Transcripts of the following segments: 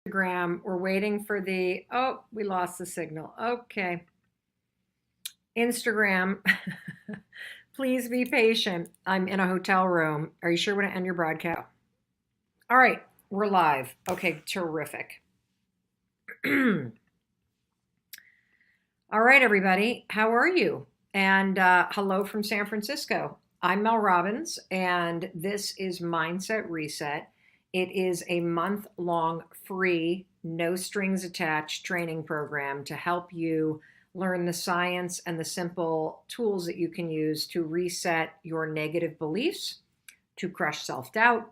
Instagram. We're waiting for oh, we lost the signal. Okay. Instagram, please be patient. I'm in a hotel room. Are you sure we're going to end your broadcast? All right, we're live. Okay, terrific. All right, everybody. How are you? And hello from San Francisco. I'm Mel Robbins, and this is Mindset Reset. It is a month-long free, no strings attached training program to help you learn the science and the simple tools that you can use to reset your negative beliefs, to crush self-doubt,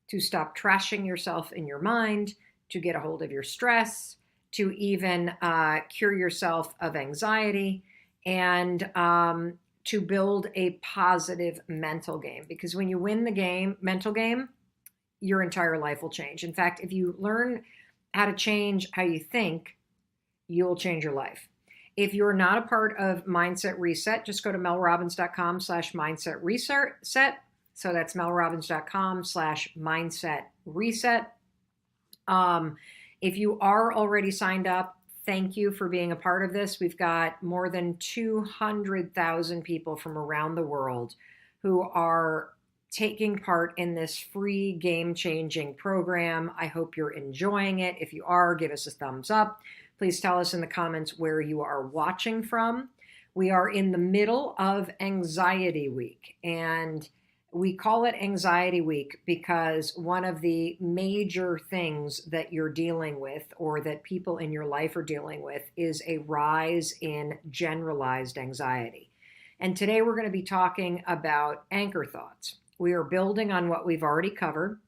to stop trashing yourself in your mind, to get a hold of your stress, to even cure yourself of anxiety, and to build a positive mental game. Because when you win the mental game, your entire life will change. In fact, if you learn how to change how you think, you'll change your life. If you're not a part of Mindset Reset, just go to melrobbins.com/mindset reset. So that's melrobbins.com/mindset reset. If you are already signed up, thank you for being a part of this. We've got more than 200,000 people from around the world who are taking part in this free game-changing program. I hope you're enjoying it. If you are, give us a thumbs up. Please tell us in the comments where you are watching from. We are in the middle of Anxiety Week, and we call it Anxiety Week because one of the major things that you're dealing with, or that people in your life are dealing with, is a rise in generalized anxiety. And today we're going to be talking about anchor thoughts. We are building on what we've already covered.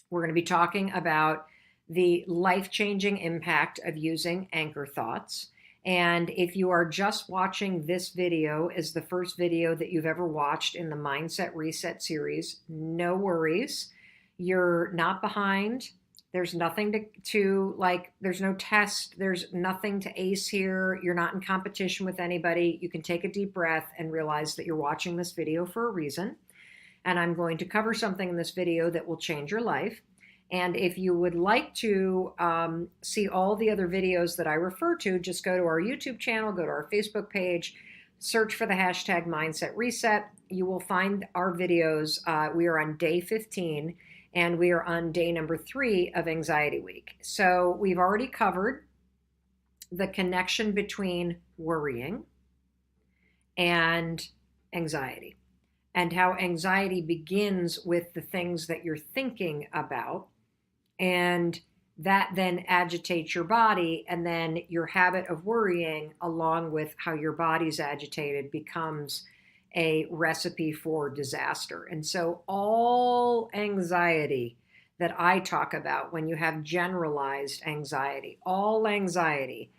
We're going to be talking about the life-changing impact of using anchor thoughts. And if you are just watching this video as the first video that you've ever watched in the Mindset Reset series, no worries. You're not behind. There's nothing there's no test. There's nothing to ace here. You're not in competition with anybody. You can take a deep breath and realize that you're watching this video for a reason. And I'm going to cover something in this video that will change your life. And if you would like to see all the other videos that I refer to, just go to our YouTube channel, go to our Facebook page, search for the hashtag Mindset Reset. You will find our videos. We are on day 15, and we are on day number 3 of Anxiety Week. So we've already covered the connection between worrying and anxiety, and how anxiety begins with the things that you're thinking about. And that then agitates your body, and then your habit of worrying, along with how your body's agitated, becomes a recipe for disaster. And so all anxiety that I talk about, when you have generalized anxiety, all anxiety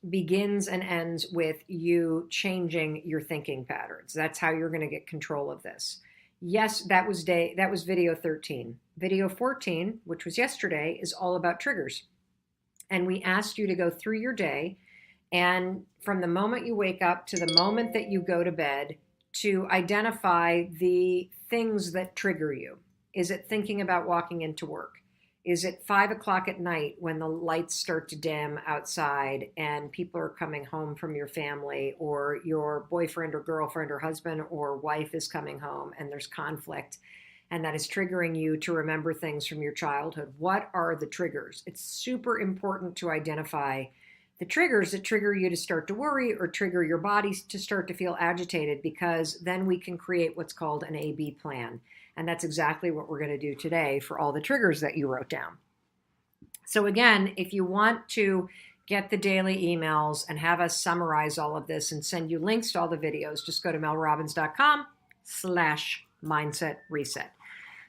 begins and ends with you changing your thinking patterns. That's how you're going to get control of this. Yes, that was video 13. Video 14, which was yesterday, is all about triggers. And we asked you to go through your day, and from the moment you wake up to the moment that you go to bed, to identify the things that trigger you. Is it thinking about walking into work? Is it 5 o'clock at night when the lights start to dim outside and people are coming home from your family, or your boyfriend or girlfriend or husband or wife is coming home and there's conflict, and that is triggering you to remember things from your childhood? What are the triggers? It's super important to identify the triggers that trigger you to start to worry or trigger your body to start to feel agitated, because then we can create what's called an A-B plan. And that's exactly what we're going to do today for all the triggers that you wrote down. So again, if you want to get the daily emails and have us summarize all of this and send you links to all the videos, just go to melrobbins.com/mindset reset.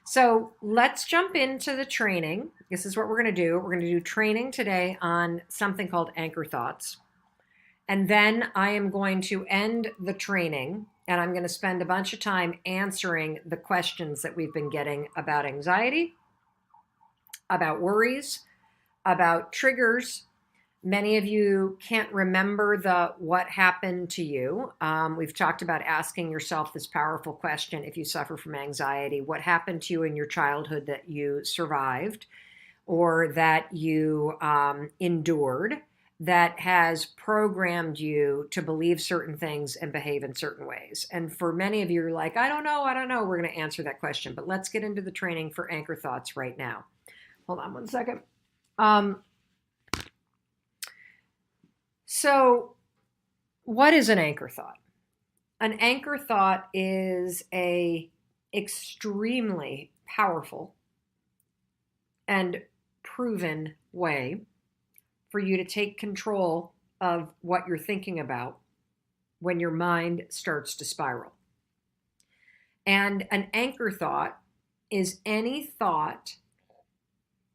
So let's jump into the training. This is what we're going to do. We're going to do training today on something called anchor thoughts. And then I am going to end the training, and I'm going to spend a bunch of time answering the questions that we've been getting about anxiety, about worries, about triggers. Many of you can't remember what happened to you. We've talked about asking yourself this powerful question if you suffer from anxiety. What happened to you in your childhood that you survived? or that you endured that has programmed you to believe certain things and behave in certain ways. And for many of you, you're like, I don't know. We're going to answer that question, but let's get into the training for anchor thoughts right now. Hold on one second. So what is an anchor thought? An anchor thought is a extremely powerful and proven way for you to take control of what you're thinking about when your mind starts to spiral. And an anchor thought is any thought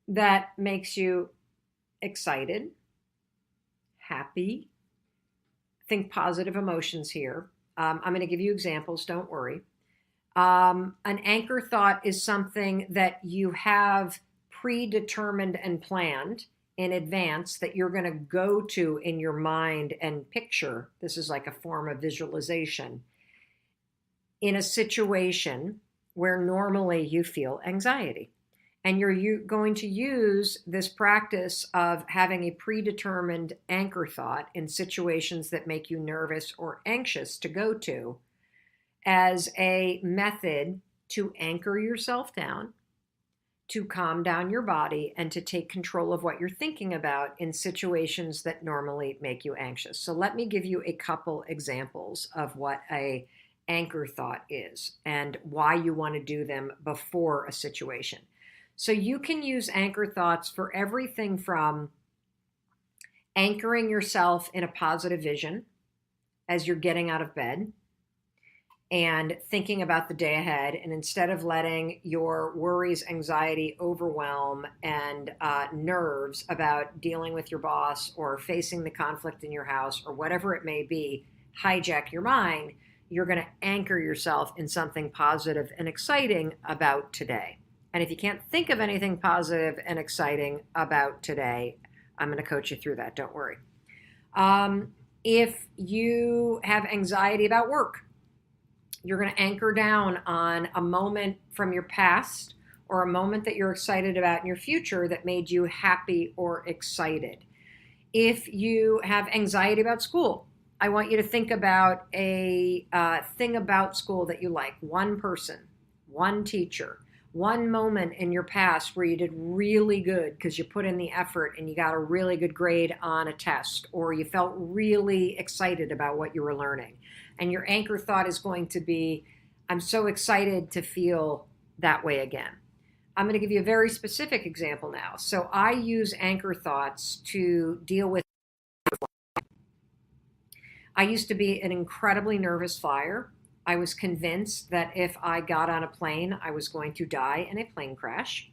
that makes you excited, happy, think positive emotions here. I'm going to give you examples, don't worry. An anchor thought is something that you have predetermined and planned in advance that you're going to go to in your mind and picture. This is like a form of visualization in a situation where normally you feel anxiety. And you're going to use this practice of having a predetermined anchor thought in situations that make you nervous or anxious to go to as a method to anchor yourself down, to calm down your body, and to take control of what you're thinking about in situations that normally make you anxious. So let me give you a couple examples of what an anchor thought is and why you want to do them before a situation. So you can use anchor thoughts for everything from anchoring yourself in a positive vision as you're getting out of bed and thinking about the day ahead. And instead of letting your worries, anxiety, overwhelm, and nerves about dealing with your boss or facing the conflict in your house or whatever it may be, hijack your mind, you're going to anchor yourself in something positive and exciting about today. And if you can't think of anything positive and exciting about today, I'm going to coach you through that. Don't worry. If you have anxiety about work, you're going to anchor down on a moment from your past or a moment that you're excited about in your future that made you happy or excited. If you have anxiety about school, I want you to think about a thing about school that you like. One person, one teacher, one moment in your past where you did really good because you put in the effort and you got a really good grade on a test, or you felt really excited about what you were learning. And your anchor thought is going to be, I'm so excited to feel that way again. I'm going to give you a very specific example now. So I use anchor thoughts to deal with. I used to be an incredibly nervous flyer. I was convinced that if I got on a plane, I was going to die in a plane crash.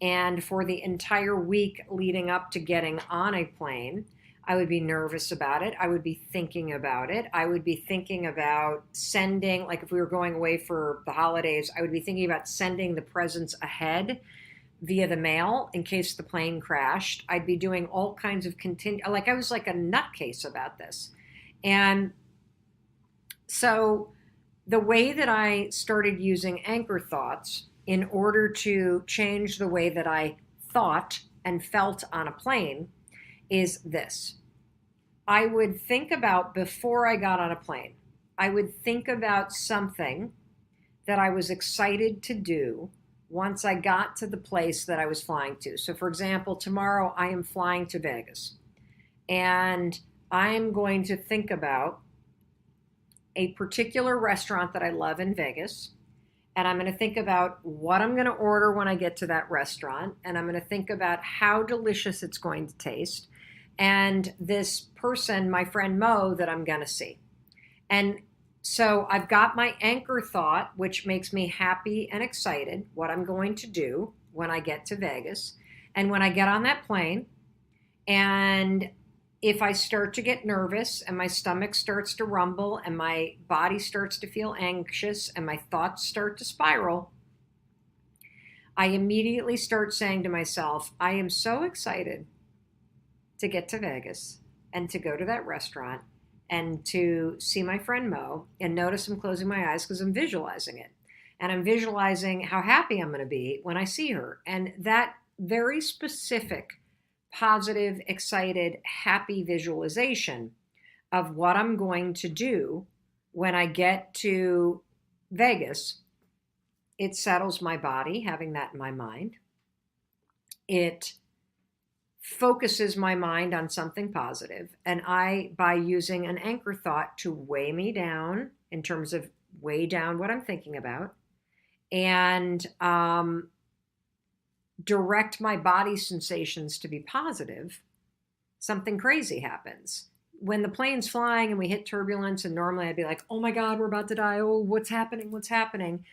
And for the entire week leading up to getting on a plane, I would be nervous about it. I would be thinking about it. I would be thinking about sending, like if we were going away for the holidays, I would be thinking about sending the presents ahead via the mail in case the plane crashed. I'd be doing all kinds of I was like a nutcase about this. And so the way that I started using anchor thoughts in order to change the way that I thought and felt on a plane is this. I would think about, before I got on a plane, I would think about something that I was excited to do once I got to the place that I was flying to. So for example, tomorrow I am flying to Vegas, and I'm going to think about a particular restaurant that I love in Vegas, and I'm going to think about what I'm going to order when I get to that restaurant, and I'm going to think about how delicious it's going to taste, and this person, my friend Mo, that I'm going to see. And so I've got my anchor thought, which makes me happy and excited, what I'm going to do when I get to Vegas. And when I get on that plane, and if I start to get nervous and my stomach starts to rumble and my body starts to feel anxious and my thoughts start to spiral, I immediately start saying to myself, I am so excited to get to Vegas and to go to that restaurant and to see my friend Mo, and notice I'm closing my eyes because I'm visualizing it. And I'm visualizing how happy I'm going to be when I see her. And that very specific, positive, excited, happy visualization of what I'm going to do when I get to Vegas. It settles my body, having that in my mind. It focuses my mind on something positive. And I, by using an anchor thought to weigh me down in terms of weigh down what I'm thinking about, and direct my body sensations to be positive, something crazy happens. When the plane's flying and we hit turbulence, and normally I'd be like, oh my God, we're about to die. Oh, what's happening? What's happening?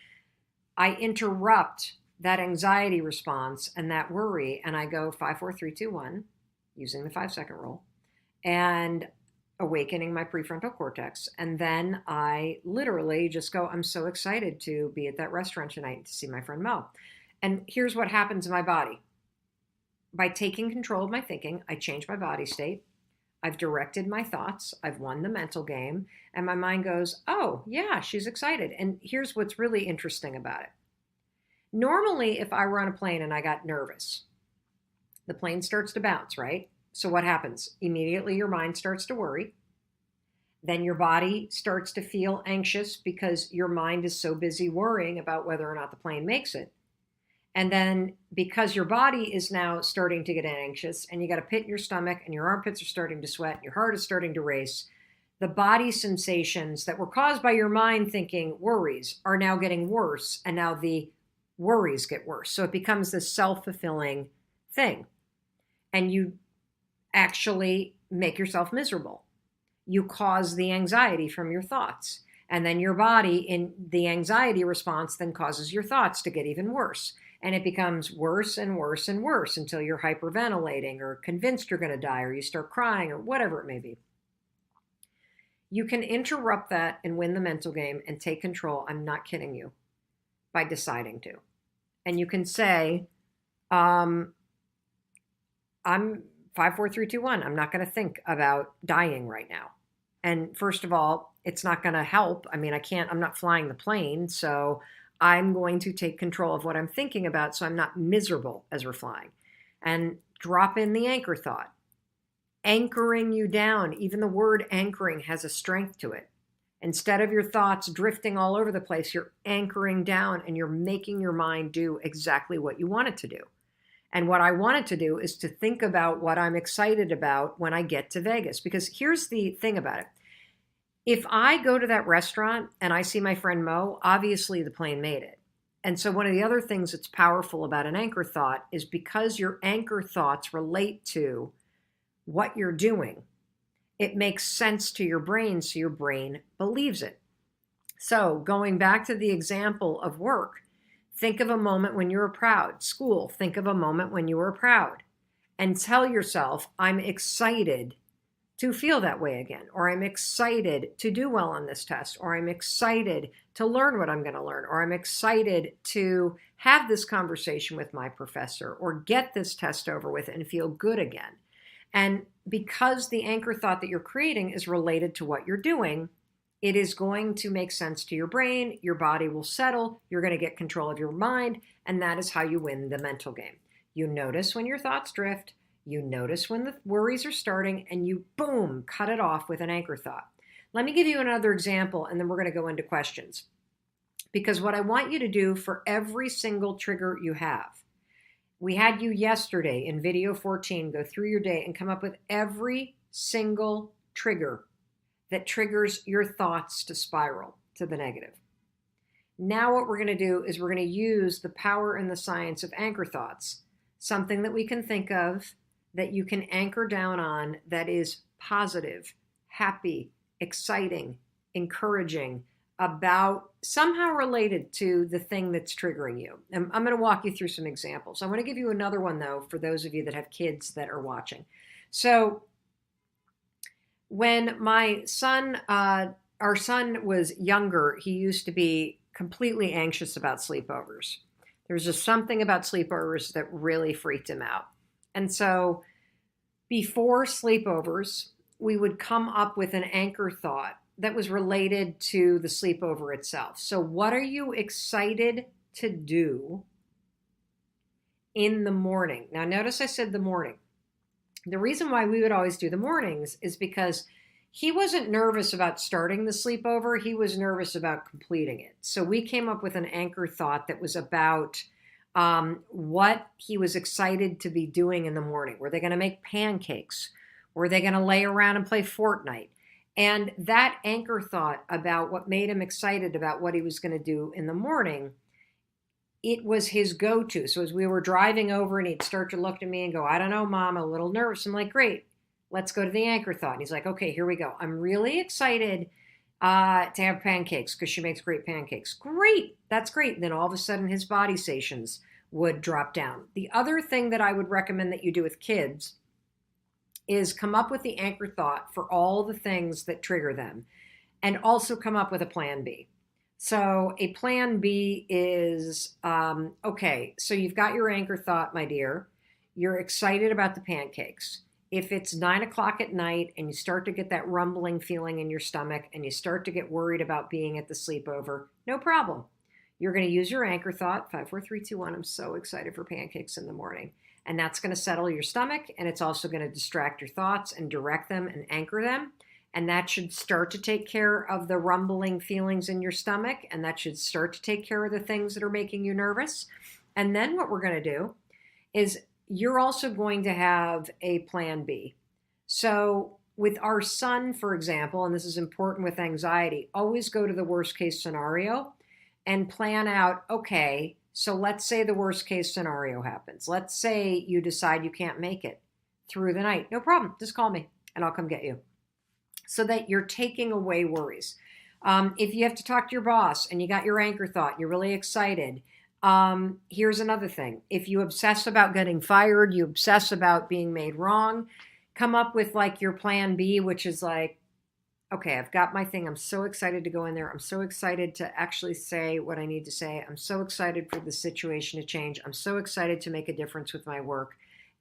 I interrupt that anxiety response and that worry, and I go 5, 4, 3, 2, 1, using the 5-second rule, and awakening my prefrontal cortex. And then I literally just go, I'm so excited to be at that restaurant tonight to see my friend Mel. And here's what happens in my body. By taking control of my thinking, I change my body state. I've directed my thoughts. I've won the mental game. And my mind goes, oh, yeah, she's excited. And here's what's really interesting about it. Normally, if I were on a plane and I got nervous, the plane starts to bounce, right? So what happens? Immediately your mind starts to worry. Then your body starts to feel anxious because your mind is so busy worrying about whether or not the plane makes it. And then because your body is now starting to get anxious and you got a pit in your stomach and your armpits are starting to sweat and your heart is starting to race, the body sensations that were caused by your mind thinking worries are now getting worse, and now the worries get worse. So it becomes this self-fulfilling thing. And you actually make yourself miserable. You cause the anxiety from your thoughts. And then your body, in the anxiety response, then causes your thoughts to get even worse. And it becomes worse and worse and worse until you're hyperventilating or convinced you're going to die, or you start crying, or whatever it may be. You can interrupt that and win the mental game and take control. I'm not kidding you. By deciding to. And you can say, I'm 5, 4, 3, 2, 1. I'm not going to think about dying right now. And first of all, it's not going to help. I mean, I'm not flying the plane, so I'm going to take control of what I'm thinking about so I'm not miserable as we're flying. And drop in the anchor thought. Anchoring you down. Even the word anchoring has a strength to it. Instead of your thoughts drifting all over the place, you're anchoring down and you're making your mind do exactly what you want it to do. And what I want it to do is to think about what I'm excited about when I get to Vegas. Because here's the thing about it. If I go to that restaurant and I see my friend Mo, obviously the plane made it. And so one of the other things that's powerful about an anchor thought is because your anchor thoughts relate to what you're doing, it makes sense to your brain, so your brain believes it. So going back to the example of work, think of a moment when you were proud. School, think of a moment when you were proud. And tell yourself, I'm excited to feel that way again, or I'm excited to do well on this test, or I'm excited to learn what I'm going to learn, or I'm excited to have this conversation with my professor, or get this test over with and feel good again. And because the anchor thought that you're creating is related to what you're doing, it is going to make sense to your brain, your body will settle, you're going to get control of your mind, and that is how you win the mental game. You notice when your thoughts drift, you notice when the worries are starting, and you, boom, cut it off with an anchor thought. Let me give you another example, and then we're going to go into questions. Because what I want you to do for every single trigger you have, we had you yesterday in video 14 go through your day and come up with every single trigger that triggers your thoughts to spiral to the negative. Now what we're going to do is we're going to use the power and the science of anchor thoughts, something that we can think of that you can anchor down on that is positive, happy, exciting, encouraging, about somehow related to the thing that's triggering you. And I'm going to walk you through some examples. I want to give you another one, though, for those of you that have kids that are watching. So when my son, our son was younger, he used to be completely anxious about sleepovers. There was just something about sleepovers that really freaked him out. And so before sleepovers, we would come up with an anchor thought that was related to the sleepover itself. So what are you excited to do in the morning. Now, notice I said the morning. The reason why we would always do the mornings is because he wasn't nervous about starting the sleepover. He was nervous about completing it. So we came up with an anchor thought that was about what he was excited to be doing in the morning. Were they going to make pancakes? Were they going to lay around and play Fortnite? And that anchor thought about what made him excited about what he was going to do in the morning, it was his go-to. So as we were driving over and he'd start to look at me and go, I don't know, Mom, I'm a little nervous. I'm like, great, let's go to the anchor thought. And he's like, okay, here we go. I'm really excited to have pancakes because she makes great pancakes. Great, that's great. And then all of a sudden his body stations would drop down. The other thing that I would recommend that you do with kids is come up with the anchor thought for all the things that trigger them and also come up with a plan B. So a plan B is, okay, so you've got your anchor thought, my dear. You're excited about the pancakes. If it's 9 o'clock at night and you start to get that rumbling feeling in your stomach and you start to get worried about being at the sleepover, no problem. You're going to use your anchor thought, 5, 4, 3, 2, 1. I'm so excited for pancakes in the morning. And that's going to settle your stomach, and it's also going to distract your thoughts and direct them and anchor them. And that should start to take care of the rumbling feelings in your stomach, and that should start to take care of the things that are making you nervous. And then what we're going to do is you're also going to have a plan B. So with our son, for example, and this is important with anxiety, always go to the worst case scenario and plan out, okay, so let's say the worst case scenario happens. Let's say you decide you can't make it through the night. No problem. Just call me and I'll come get you. So that you're taking away worries. If you have to talk to your boss and you got your anchor thought, you're really excited. Here's another thing. If you obsess about getting fired, you obsess about being made wrong, come up with like your plan B, which is like, okay, I've got my thing. I'm so excited to go in there. I'm so excited to actually say what I need to say. I'm so excited for the situation to change. I'm so excited to make a difference with my work.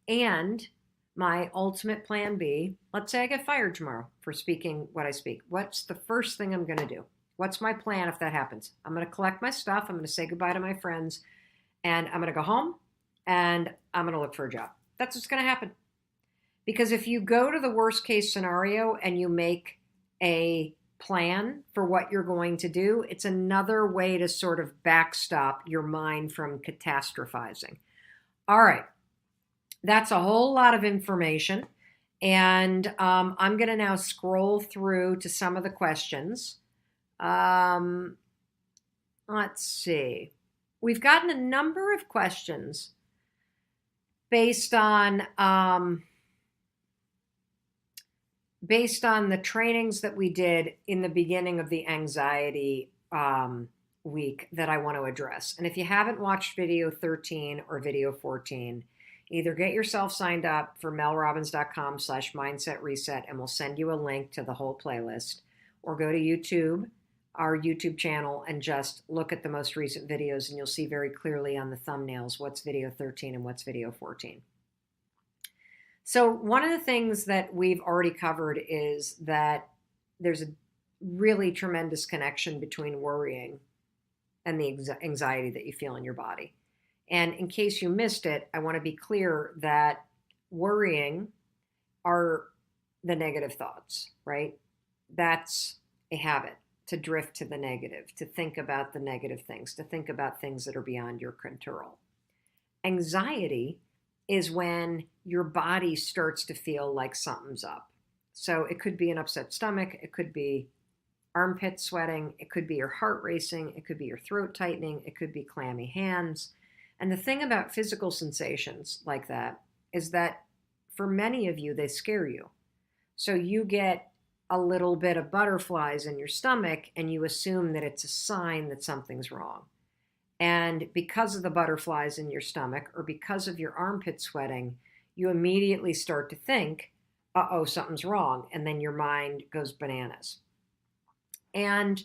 And my ultimate plan B, let's say I get fired tomorrow for speaking what I speak. What's the first thing I'm going to do? What's my plan if that happens? I'm going to collect my stuff. I'm going to say goodbye to my friends. And I'm going to go home and I'm going to look for a job. That's what's going to happen. Because if you go to the worst case scenario and you make a plan for what you're going to do, it's another way to sort of backstop your mind from catastrophizing. All right. That's a whole lot of information. And I'm going to now scroll through to some of the questions. Let's see. We've gotten a number of questions based on the trainings that we did in the beginning of the anxiety week that I want to address. And if you haven't watched video 13 or video 14, either get yourself signed up for melrobbins.com/mindset reset, and we'll send you a link to the whole playlist, or go to YouTube, our YouTube channel, and just look at the most recent videos, and you'll see very clearly on the thumbnails what's video 13 and what's video 14. So one of the things that we've already covered is that there's a really tremendous connection between worrying and the anxiety that you feel in your body. And in case you missed it, I want to be clear that worrying are the negative thoughts, right? That's a habit, to drift to the negative, to think about the negative things, to think about things that are beyond your control. Anxiety is when your body starts to feel like something's up. So it could be an upset stomach, it could be armpit sweating, it could be your heart racing, it could be your throat tightening, it could be clammy hands. And the thing about physical sensations like that is that for many of you, they scare you. So you get a little bit of butterflies in your stomach and you assume that it's a sign that something's wrong. And because of the butterflies in your stomach or because of your armpit sweating, you immediately start to think, uh-oh, something's wrong. And then your mind goes bananas. And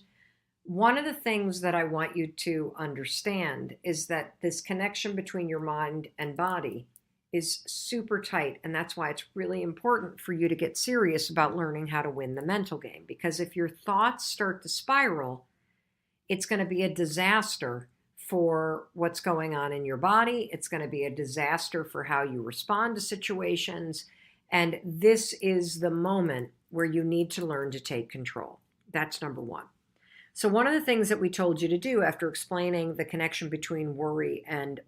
one of the things that I want you to understand is that this connection between your mind and body is super tight. And that's why it's really important for you to get serious about learning how to win the mental game. Because if your thoughts start to spiral, it's going to be a disaster for what's going on in your body. It's going to be a disaster for how you respond to situations. And this is the moment where you need to learn to take control. That's number one. So one of the things that we told you to do after explaining the connection between worry and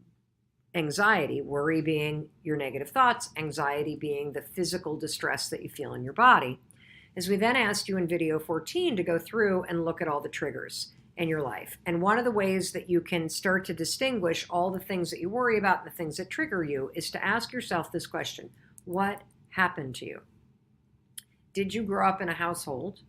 anxiety, worry being your negative thoughts, anxiety being the physical distress that you feel in your body, is we then asked you in video 14 to go through and look at all the triggers in your life. And one of the ways that you can start to distinguish all the things that you worry about and the things that trigger you is to ask yourself this question: what happened to you? Did you grow up in a household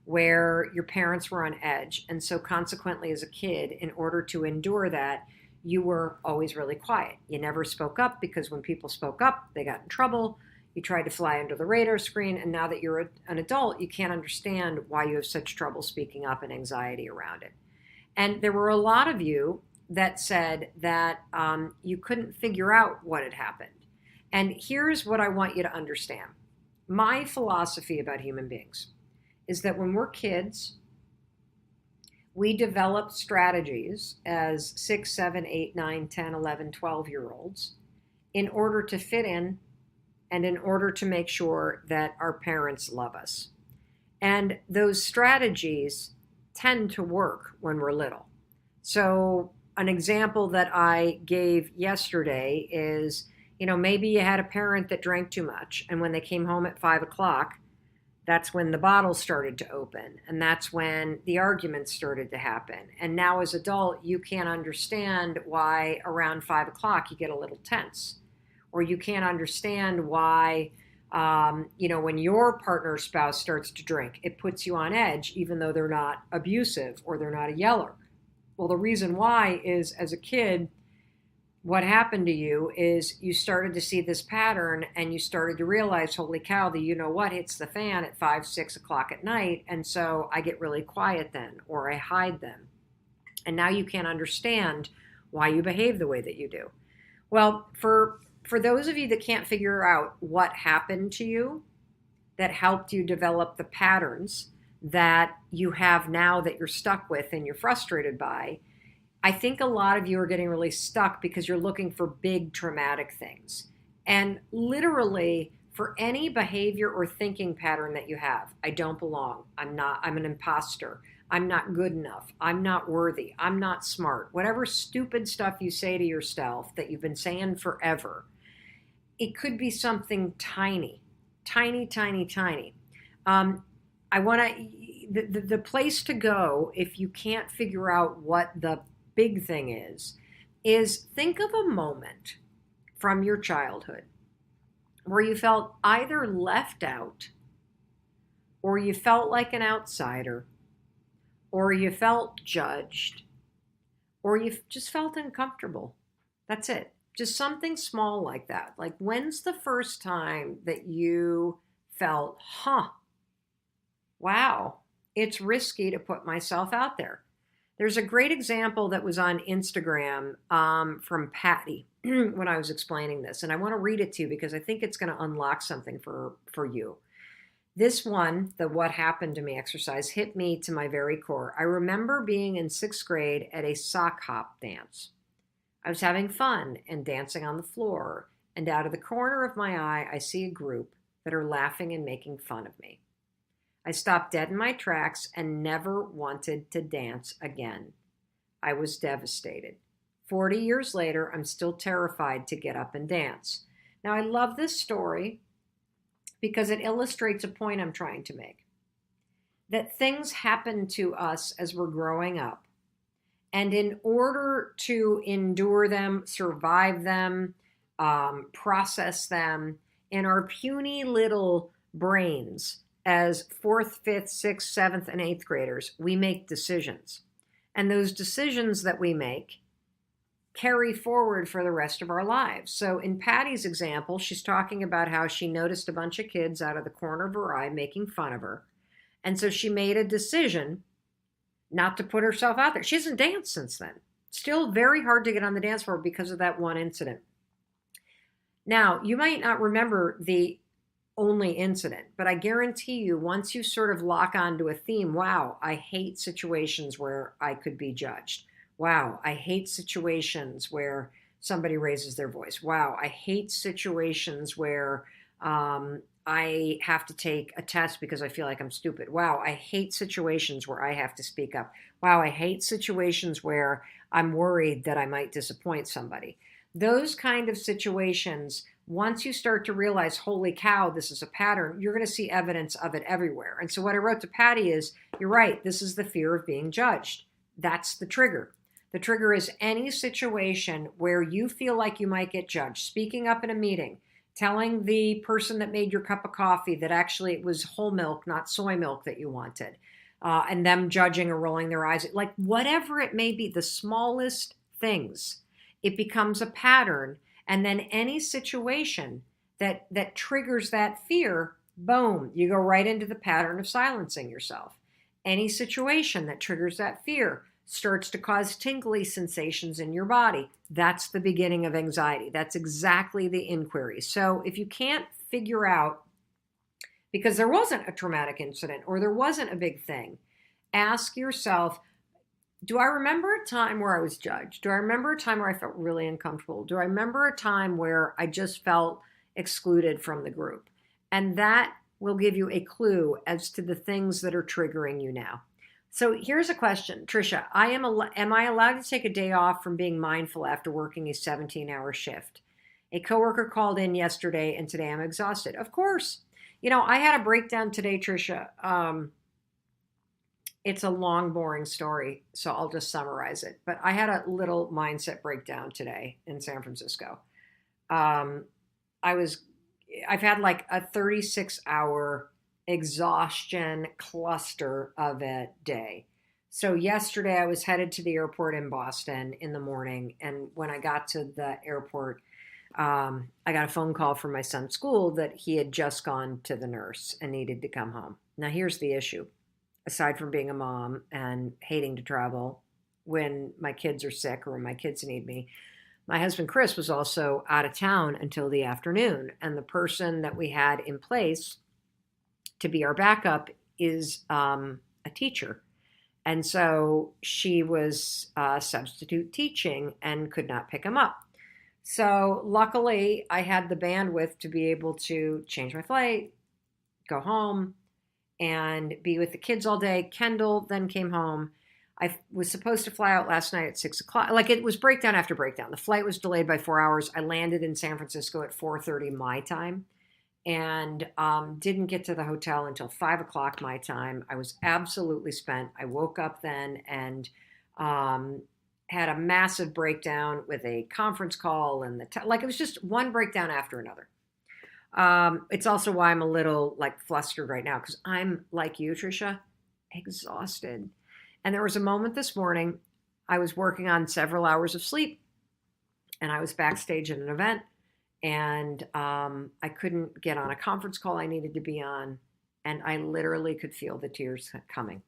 where your parents were on edge? And so consequently, as a kid, in order to endure that, you were always really quiet. You never spoke up because when people spoke up, they got in trouble. You tried to fly under the radar screen. And now that you're an adult, you can't understand why you have such trouble speaking up and anxiety around it. And there were a lot of you that said that you couldn't figure out what had happened. And here's what I want you to understand. My philosophy about human beings is that when we're kids, we develop strategies as 6, 7, 8, 9, 10, 11, 12-year-olds in order to fit in and in order to make sure that our parents love us. And those strategies tend to work when we're little. So an example that I gave yesterday is, maybe you had a parent that drank too much, and when they came home at 5 o'clock, that's when the bottles started to open, and that's when the arguments started to happen. And now as an adult, you can't understand why around 5 o'clock you get a little tense, or you can't understand why, when your partner or spouse starts to drink, it puts you on edge, even though they're not abusive or they're not a yeller. Well, the reason why is, as a kid, what happened to you is you started to see this pattern and you started to realize, holy cow, the you-know-what hits the fan at 5, 6 o'clock at night. And so I get really quiet then, or I hide them. And now you can't understand why you behave the way that you do. Well, for those of you that can't figure out what happened to you that helped you develop the patterns that you have now that you're stuck with and you're frustrated by, I think a lot of you are getting really stuck because you're looking for big traumatic things. And literally, for any behavior or thinking pattern that you have, I don't belong, I'm an imposter, I'm not good enough, I'm not worthy, I'm not smart, whatever stupid stuff you say to yourself that you've been saying forever, it could be something tiny. I want to, the place to go if you can't figure out what the big thing is think of a moment from your childhood where you felt either left out, or you felt like an outsider, or you felt judged, or you just felt uncomfortable. That's it. Just something small like that. Like, when's the first time that you felt, wow, it's risky to put myself out there? There's a great example that was on Instagram from Patty when I was explaining this. And I want to read it to you because I think it's going to unlock something for you. This one, the What Happened to Me exercise, hit me to my very core. I remember being in 6th grade at a sock hop dance. I was having fun and dancing on the floor. And out of the corner of my eye, I see a group that are laughing and making fun of me. I stopped dead in my tracks and never wanted to dance again. I was devastated. 40 years later, I'm still terrified to get up and dance. Now, I love this story because it illustrates a point I'm trying to make. That things happen to us as we're growing up. And in order to endure them, survive them, process them, in our puny little brains, as 4th, 5th, 6th, 7th, and 8th graders, we make decisions. And those decisions that we make carry forward for the rest of our lives. So in Patty's example, she's talking about how she noticed a bunch of kids out of the corner of her eye making fun of her. And so she made a decision not to put herself out there. She hasn't danced since then. Still very hard to get on the dance floor because of that one incident. Now, you might not remember the only incident, but I guarantee you, once you sort of lock onto a theme, wow, I hate situations where I could be judged. Wow, I hate situations where somebody raises their voice. Wow, I hate situations where I have to take a test because I feel like I'm stupid. Wow, I hate situations where I have to speak up. Wow, I hate situations where I'm worried that I might disappoint somebody. Those kind of situations, once you start to realize, holy cow, this is a pattern, you're going to see evidence of it everywhere. And so what I wrote to Patty is, you're right, this is the fear of being judged. That's the trigger. The trigger is any situation where you feel like you might get judged. Speaking up in a meeting, telling the person that made your cup of coffee that actually it was whole milk, not soy milk that you wanted, and them judging or rolling their eyes, like whatever it may be, the smallest things, it becomes a pattern. And then any situation that triggers that fear, boom, you go right into the pattern of silencing yourself. Any situation that triggers that fear starts to cause tingly sensations in your body. That's the beginning of anxiety. That's exactly the inquiry. So if you can't figure out, because there wasn't a traumatic incident or there wasn't a big thing, ask yourself, do I remember a time where I was judged? Do I remember a time where I felt really uncomfortable? Do I remember a time where I just felt excluded from the group? And that will give you a clue as to the things that are triggering you now. So here's a question, Trisha. Am I allowed to take a day off from being mindful after working a 17-hour shift? A coworker called in yesterday, and today I'm exhausted. Of course. I had a breakdown today, Trisha. It's a long, boring story, so I'll just summarize it. But I had a little mindset breakdown today in San Francisco. I've had like a 36-hour exhaustion cluster of a day. So yesterday I was headed to the airport in Boston in the morning. And when I got to the airport, I got a phone call from my son's school that he had just gone to the nurse and needed to come home. Now here's the issue. Aside from being a mom and hating to travel when my kids are sick or when my kids need me, my husband Chris was also out of town until the afternoon. And the person that we had in place to be our backup is a teacher. And so she was substitute teaching and could not pick him up. So luckily I had the bandwidth to be able to change my flight, go home, and be with the kids all day. Kendall then came home. I was supposed to fly out last night at 6:00. Like, it was breakdown after breakdown. The flight was delayed by 4 hours. I landed in San Francisco at 4:30 my time and didn't get to the hotel until 5:00 my time. I was absolutely spent. I woke up then and had a massive breakdown with a conference call and it was just one breakdown after another. It's also why I'm a little flustered right now, because I'm like you, Trisha, exhausted. And there was a moment this morning, I was working on several hours of sleep and I was backstage at an event and I couldn't get on a conference call I needed to be on. And I literally could feel the tears coming.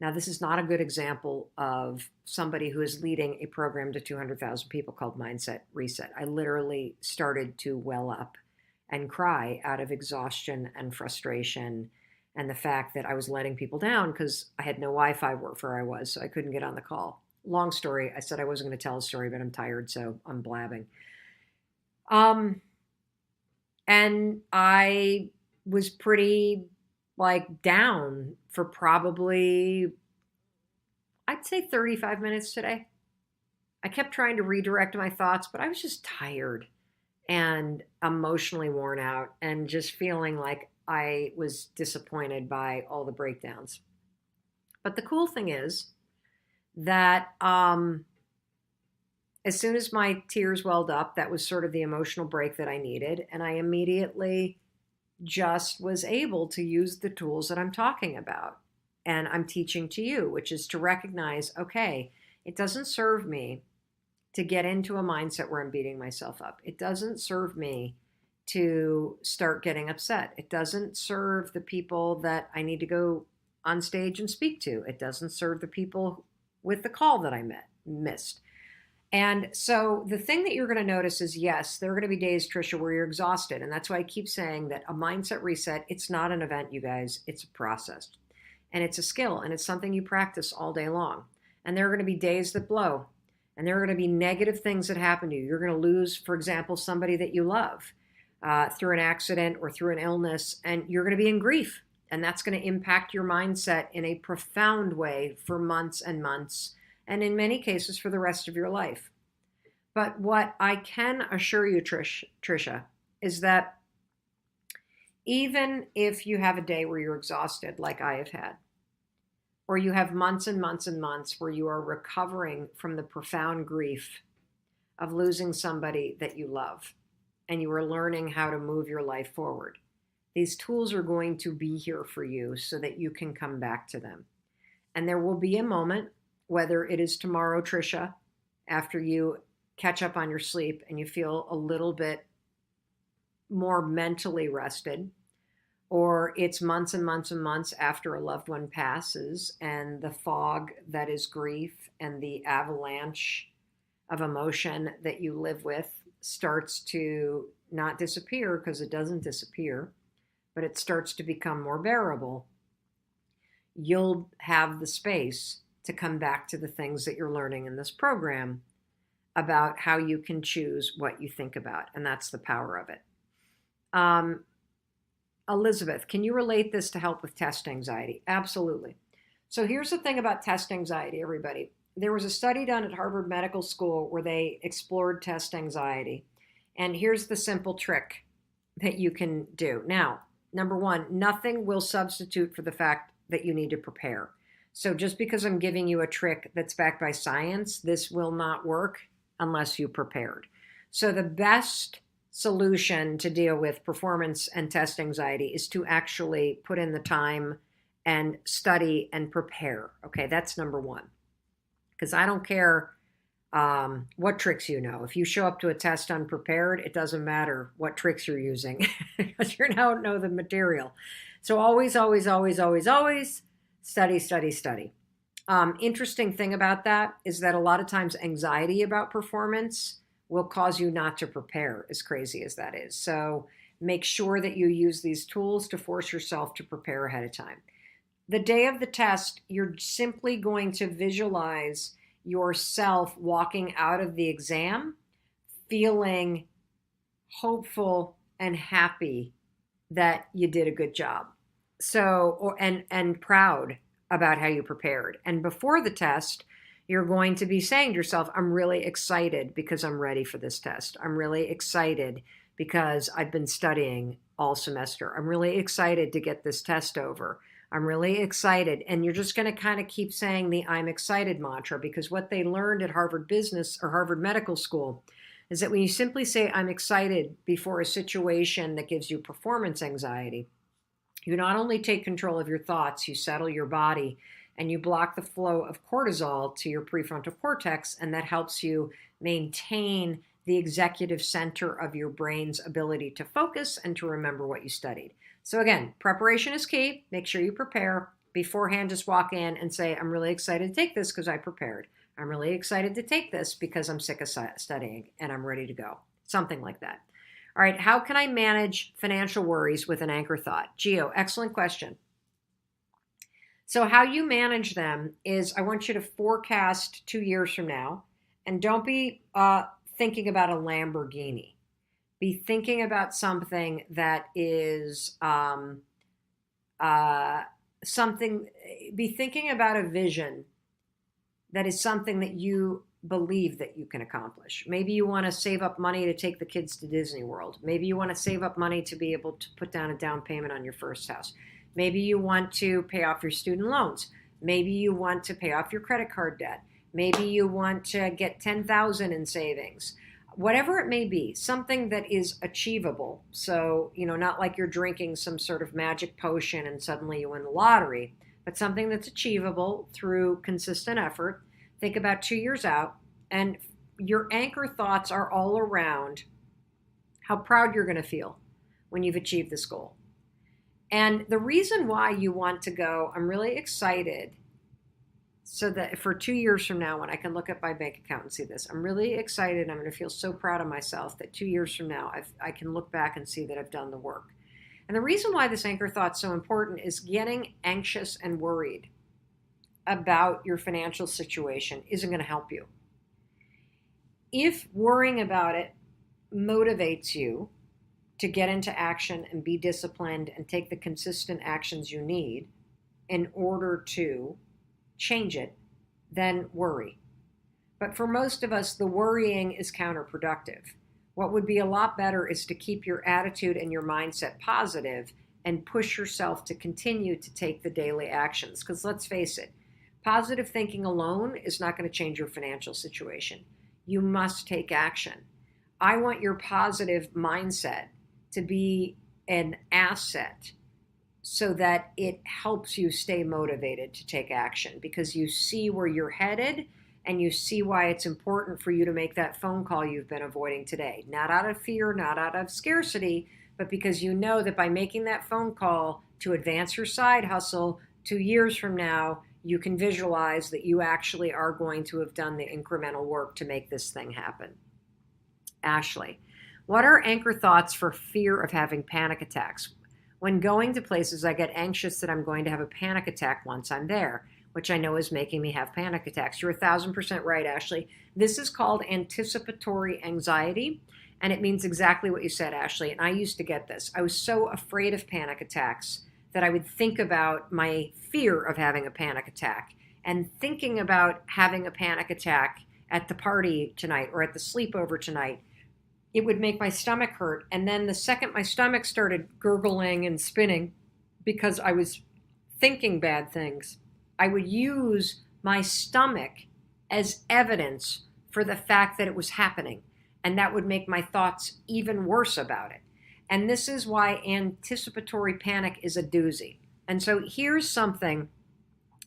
Now, this is not a good example of somebody who is leading a program to 200,000 people called Mindset Reset. I literally started to well up and cry out of exhaustion and frustration and the fact that I was letting people down because I had no Wi-Fi where I was, so I couldn't get on the call. Long story. I said I wasn't going to tell a story, but I'm tired, so I'm blabbing. And I was pretty down for probably, I'd say 35 minutes today. I kept trying to redirect my thoughts, but I was just tired and emotionally worn out and just feeling like I was disappointed by all the breakdowns. But the cool thing is that as soon as my tears welled up, that was sort of the emotional break that I needed. And I immediately just was able to use the tools that I'm talking about and I'm teaching to you, which is to recognize, okay, it doesn't serve me to get into a mindset where I'm beating myself up. It doesn't serve me to start getting upset. It doesn't serve the people that I need to go on stage and speak to. It doesn't serve the people with the call that I missed. And so the thing that you're going to notice is, yes, there are going to be days, Trisha, where you're exhausted. And that's why I keep saying that a mindset reset, it's not an event, you guys. It's a process. And it's a skill. And it's something you practice all day long. And there are going to be days that blow. And there are going to be negative things that happen to you. You're going to lose, for example, somebody that you love through an accident or through an illness, and you're going to be in grief. And that's going to impact your mindset in a profound way for months and months, and in many cases for the rest of your life. But what I can assure you, Trisha, is that even if you have a day where you're exhausted, like I have had, or you have months and months and months where you are recovering from the profound grief of losing somebody that you love, and you are learning how to move your life forward, these tools are going to be here for you so that you can come back to them. And there will be a moment, whether it is tomorrow, Trisha, after you catch up on your sleep and you feel a little bit more mentally rested, or it's months and months and months after a loved one passes and the fog that is grief and the avalanche of emotion that you live with starts to not disappear, because it doesn't disappear, but it starts to become more bearable. You'll have the space to come back to the things that you're learning in this program about how you can choose what you think about. And that's the power of it. Elizabeth, can you relate this to help with test anxiety? Absolutely. So here's the thing about test anxiety, everybody. There was a study done at Harvard Medical School where they explored test anxiety. And here's the simple trick that you can do. Now, number one, nothing will substitute for the fact that you need to prepare. So just because I'm giving you a trick that's backed by science, this will not work unless you prepared. So the best solution to deal with performance and test anxiety is to actually put in the time and study and prepare. Okay, that's number one. Because I don't care what tricks you know. If you show up to a test unprepared, it doesn't matter what tricks you're using because you don't know the material. So always, always, always, always, always study, study, study. Interesting thing about that is that a lot of times anxiety about performance will cause you not to prepare, as crazy as that is. So make sure that you use these tools to force yourself to prepare ahead of time. The day of the test, you're simply going to visualize yourself walking out of the exam feeling hopeful and happy that you did a good job. So, and proud about how you prepared. And before the test, you're going to be saying to yourself, I'm really excited because I'm ready for this test. I'm really excited because I've been studying all semester. I'm really excited to get this test over. I'm really excited. And you're just going to kind of keep saying the I'm excited mantra, because what they learned at Harvard Business or Harvard Medical School is that when you simply say I'm excited before a situation that gives you performance anxiety, you not only take control of your thoughts, you settle your body, and you block the flow of cortisol to your prefrontal cortex, and that helps you maintain the executive center of your brain's ability to focus and to remember what you studied. So again, preparation is key. Make sure you prepare. Beforehand, just walk in and say, I'm really excited to take this because I prepared. I'm really excited to take this because I'm sick of studying and I'm ready to go. Something like that. All right, how can I manage financial worries with an anchor thought? Gio, excellent question. So how you manage them is I want you to forecast 2 years from now, and don't be thinking about a Lamborghini. Be thinking about something that is be thinking about a vision that is something that you believe that you can accomplish. Maybe you want to save up money to take the kids to Disney World. Maybe you want to save up money to be able to put down a down payment on your first house. Maybe you want to pay off your student loans. Maybe you want to pay off your credit card debt. Maybe you want to get $10,000 in savings. Whatever it may be, something that is achievable. So, not like you're drinking some sort of magic potion and suddenly you win the lottery, but something that's achievable through consistent effort. Think about 2 years out, and your anchor thoughts are all around how proud you're going to feel when you've achieved this goal. And the reason why you want to go, I'm really excited, so that for 2 years from now, when I can look at my bank account and see this, I'm really excited. I'm going to feel so proud of myself that 2 years from now, I can look back and see that I've done the work. And the reason why this anchor thought's so important is getting anxious and worried about your financial situation isn't going to help you. If worrying about it motivates you to get into action and be disciplined and take the consistent actions you need in order to change it, then worry. But for most of us, the worrying is counterproductive. What would be a lot better is to keep your attitude and your mindset positive and push yourself to continue to take the daily actions. Because let's face it, positive thinking alone is not going to change your financial situation. You must take action. I want your positive mindset to be an asset so that it helps you stay motivated to take action, because you see where you're headed and you see why it's important for you to make that phone call you've been avoiding today. Not out of fear, not out of scarcity, but because you know that by making that phone call to advance your side hustle 2 years from now, you can visualize that you actually are going to have done the incremental work to make this thing happen. Ashley, what are anchor thoughts for fear of having panic attacks? When going to places, I get anxious that I'm going to have a panic attack once I'm there, which I know is making me have panic attacks. You're 1,000% right, Ashley. This is called anticipatory anxiety, and it means exactly what you said, Ashley. And I used to get this. I was so afraid of panic attacks that I would think about my fear of having a panic attack, and thinking about having a panic attack at the party tonight or at the sleepover tonight, it would make my stomach hurt. And then the second my stomach started gurgling and spinning because I was thinking bad things, I would use my stomach as evidence for the fact that it was happening. And that would make my thoughts even worse about it. And this is why anticipatory panic is a doozy. And so here's something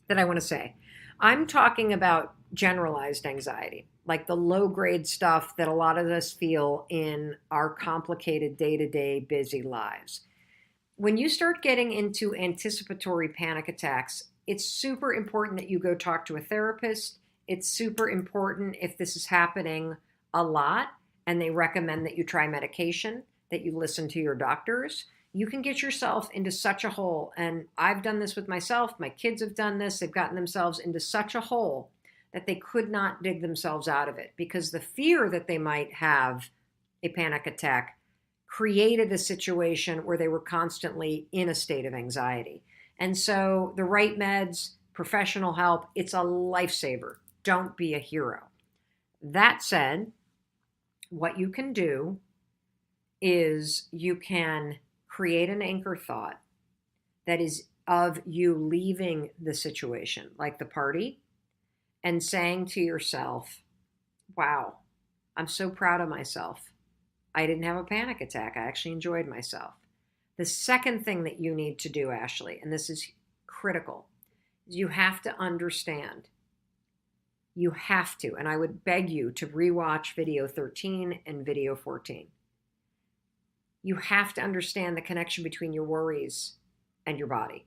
that I want to say. I'm talking about generalized anxiety, like the low-grade stuff that a lot of us feel in our complicated day-to-day busy lives. When you start getting into anticipatory panic attacks, it's super important that you go talk to a therapist. It's super important, if this is happening a lot and they recommend that you try medication, that you listen to your doctors. You can get yourself into such a hole. And I've done this with myself. My kids have done this. They've gotten themselves into such a hole that they could not dig themselves out of it, because the fear that they might have a panic attack created a situation where they were constantly in a state of anxiety. And so the right meds, professional help, it's a lifesaver. Don't be a hero. That said, what you can do is you can create an anchor thought that is of you leaving the situation, like the party, and saying to yourself, wow, I'm so proud of myself. I didn't have a panic attack. I actually enjoyed myself. The second thing that you need to do, Ashley, and this is critical, is you have to understand. You have to, and I would beg you to rewatch video 13 and video 14. You have to understand the connection between your worries and your body.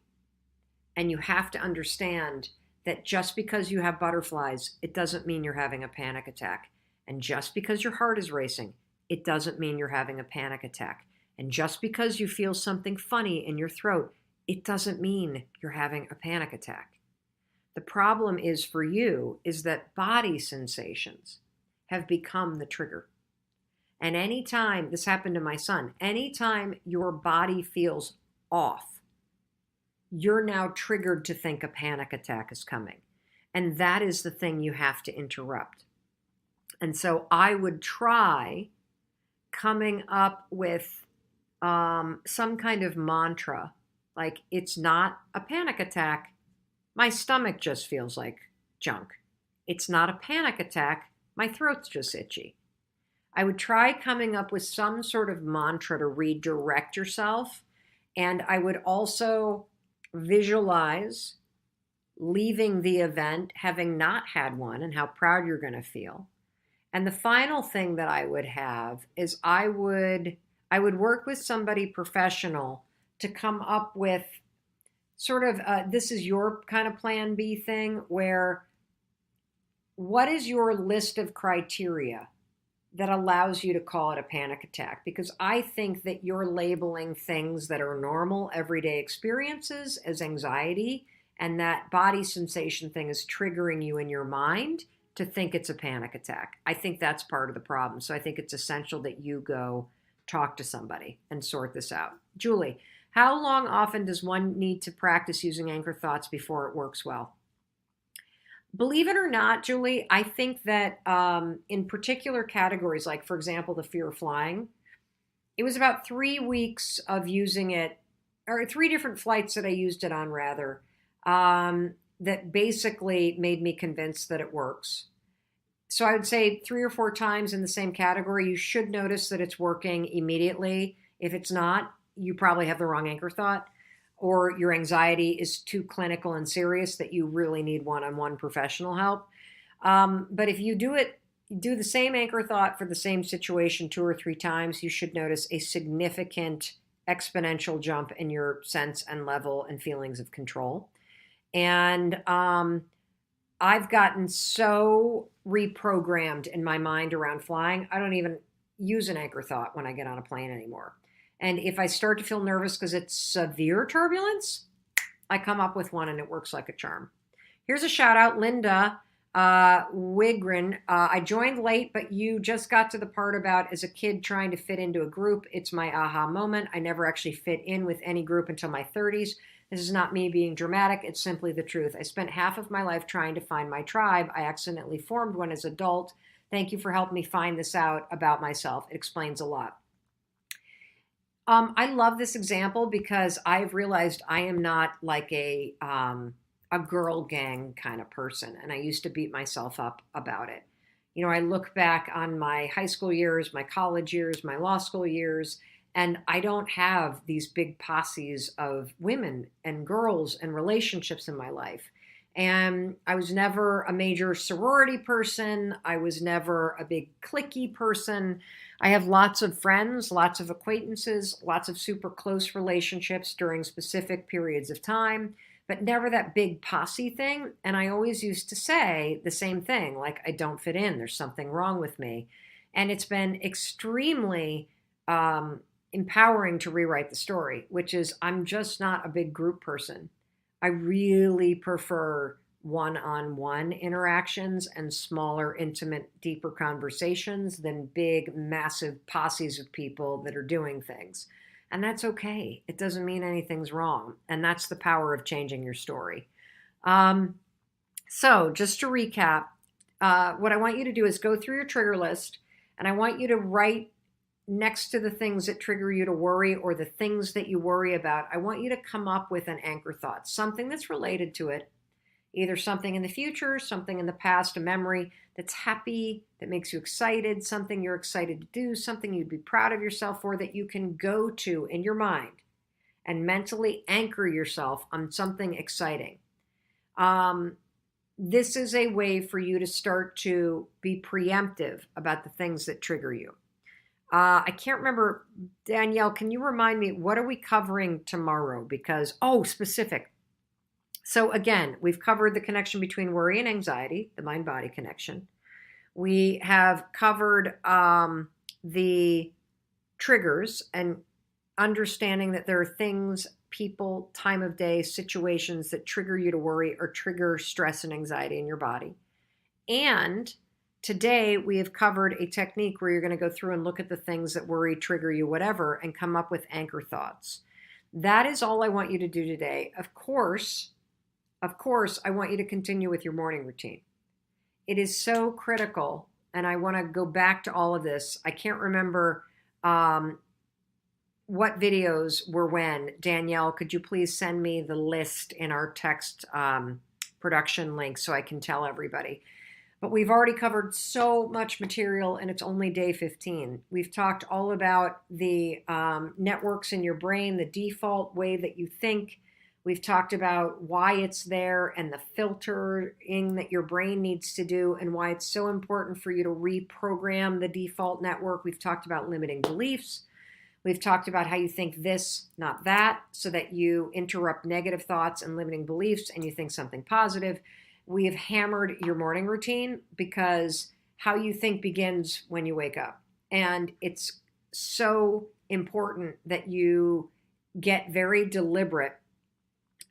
And you have to understand that just because you have butterflies, it doesn't mean you're having a panic attack. And just because your heart is racing, it doesn't mean you're having a panic attack. And just because you feel something funny in your throat, it doesn't mean you're having a panic attack. The problem is for you is that body sensations have become the trigger. And anytime, this happened to my son, anytime your body feels off, you're now triggered to think a panic attack is coming. And that is the thing you have to interrupt. And so I would try coming up with some kind of mantra, like, it's not a panic attack. My stomach just feels like junk. It's not a panic attack. My throat's just itchy. I would try coming up with some sort of mantra to redirect yourself. And I would also visualize leaving the event having not had one and how proud you're going to feel. And the final thing that I would have is I would work with somebody professional to come up with sort of this is your kind of plan B thing, where what is your list of criteria that allows you to call it a panic attack? Because I think that you're labeling things that are normal everyday experiences as anxiety, And that body sensation thing is triggering you in your mind to think it's a panic attack. I think that's part of the problem. So I think it's essential that you go talk to somebody and sort this out. Julie, how long often does one need to practice using anchor thoughts before it works well? Believe it or not, Julie, I think that in particular categories, like, for example, the fear of flying, it was about 3 weeks of using it, or 3 different flights that I used it on, rather, that basically made me convinced that it works. So I would say 3 or 4 times in the same category, you should notice that it's working immediately. If it's not, you probably have the wrong anchor thought, or your anxiety is too clinical and serious that you really need one-on-one professional help. But if you do the same anchor thought for the same situation 2 or 3 times, you should notice a significant exponential jump in your sense and level and feelings of control. And I've gotten so reprogrammed in my mind around flying, I don't even use an anchor thought when I get on a plane anymore. And if I start to feel nervous because it's severe turbulence, I come up with one and it works like a charm. Here's a shout out, Linda Wigren. I joined late, but you just got to the part about as a kid trying to fit into a group. It's my aha moment. I never actually fit in with any group until my 30s. This is not me being dramatic. It's simply the truth. I spent half of my life trying to find my tribe. I accidentally formed one as an adult. Thank you for helping me find this out about myself. It explains a lot. I love this example because I've realized I am not like a girl gang kind of person, and I used to beat myself up about it. You know, I look back on my high school years, my college years, my law school years, and I don't have these big posses of women and girls and relationships in my life. And I was never a major sorority person. I was never a big cliquey person. I have lots of friends, lots of acquaintances, lots of super close relationships during specific periods of time, but never that big posse thing. And I always used to say the same thing, like, I don't fit in. There's something wrong with me. And it's been extremely empowering to rewrite the story, which is I'm just not a big group person. I really prefer one-on-one interactions and smaller, intimate, deeper conversations than big, massive posses of people that are doing things. And that's okay. It doesn't mean anything's wrong. And that's the power of changing your story. So just to recap, what I want you to do is go through your trigger list, and I want you to write next to the things that trigger you to worry or the things that you worry about. I want you to come up with an anchor thought, something that's related to it, either something in the future, something in the past, a memory that's happy, that makes you excited, something you're excited to do, something you'd be proud of yourself for that you can go to in your mind and mentally anchor yourself on something exciting. This is a way for you to start to be preemptive about the things that trigger you. I can't remember, Danielle, can you remind me, what are we covering tomorrow? Because, specific. So again, we've covered the connection between worry and anxiety, the mind-body connection. We have covered the triggers and understanding that there are things, people, time of day, situations that trigger you to worry or trigger stress and anxiety in your body. And today, we have covered a technique where you're going to go through and look at the things that worry, trigger you, whatever, and come up with anchor thoughts. That is all I want you to do today. Of course, I want you to continue with your morning routine. It is so critical, and I want to go back to all of this. I can't remember what videos were when. Danielle, could you please send me the list in our text production link so I can tell everybody? But we've already covered so much material, and it's only day 15. We've talked all about the networks in your brain, the default way that you think. We've talked about why it's there and the filtering that your brain needs to do and why it's so important for you to reprogram the default network. We've talked about limiting beliefs. We've talked about how you think this, not that, so that you interrupt negative thoughts and limiting beliefs and you think something positive. We have hammered your morning routine because how you think begins when you wake up. And it's so important that you get very deliberate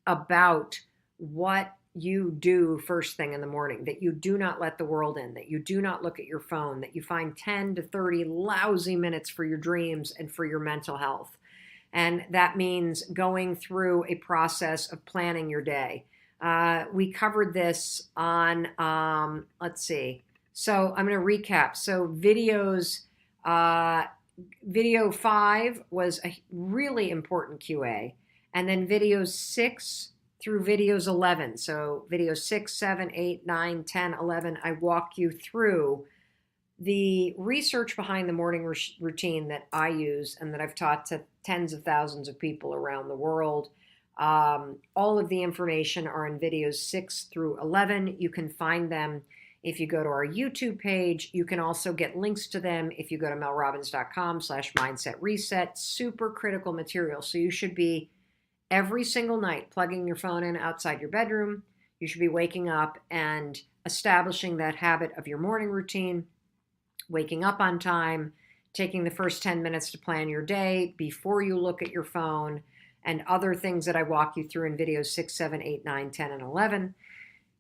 about what you do first thing in the morning, that you do not let the world in, that you do not look at your phone, that you find 10 to 30 lousy minutes for your dreams and for your mental health. And that means going through a process of planning your day. We covered this on, let's see. So I'm going to recap. So video 5 was a really important QA. And then videos 6 through videos 11. So videos 6, 7, 8, 9, 10, 11, I walk you through the research behind the morning routine that I use and that I've taught to tens of thousands of people around the world. All of the information are in videos 6 through 11. You can find them if you go to our YouTube page. You can also get links to them if you go to melrobbins.com/mindset reset. Super critical material. So you should be every single night plugging your phone in outside your bedroom. You should be waking up and establishing that habit of your morning routine, waking up on time, taking the first 10 minutes to plan your day before you look at your phone, and other things that I walk you through in videos 6, 7, 8, 9, 10, and 11.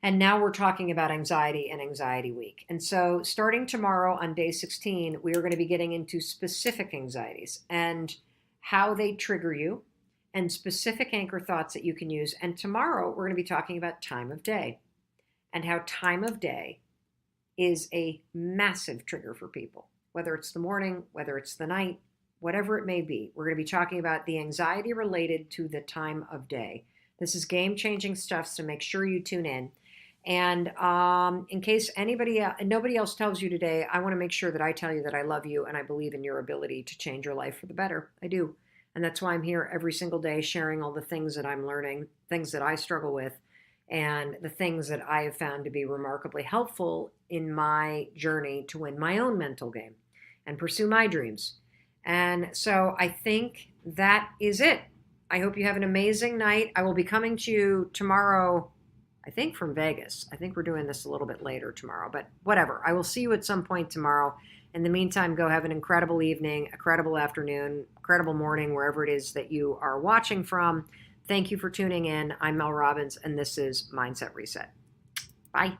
And now we're talking about anxiety and anxiety week. And so starting tomorrow on day 16, we are going to be getting into specific anxieties and how they trigger you and specific anchor thoughts that you can use. And tomorrow we're going to be talking about time of day and how time of day is a massive trigger for people, whether it's the morning, whether it's the night, whatever it may be. We're going to be talking about the anxiety related to the time of day. This is game-changing stuff, so make sure you tune in. And in case nobody else tells you today, I want to make sure that I tell you that I love you and I believe in your ability to change your life for the better. I do. And that's why I'm here every single day sharing all the things that I'm learning, things that I struggle with, and the things that I have found to be remarkably helpful in my journey to win my own mental game and pursue my dreams. And so I think that is it. I hope you have an amazing night. I will be coming to you tomorrow, I think from Vegas. I think we're doing this a little bit later tomorrow, but whatever. I will see you at some point tomorrow. In the meantime, go have an incredible evening, a incredible afternoon, incredible morning, wherever it is that you are watching from. Thank you for tuning in. I'm Mel Robbins, and this is Mindset Reset. Bye.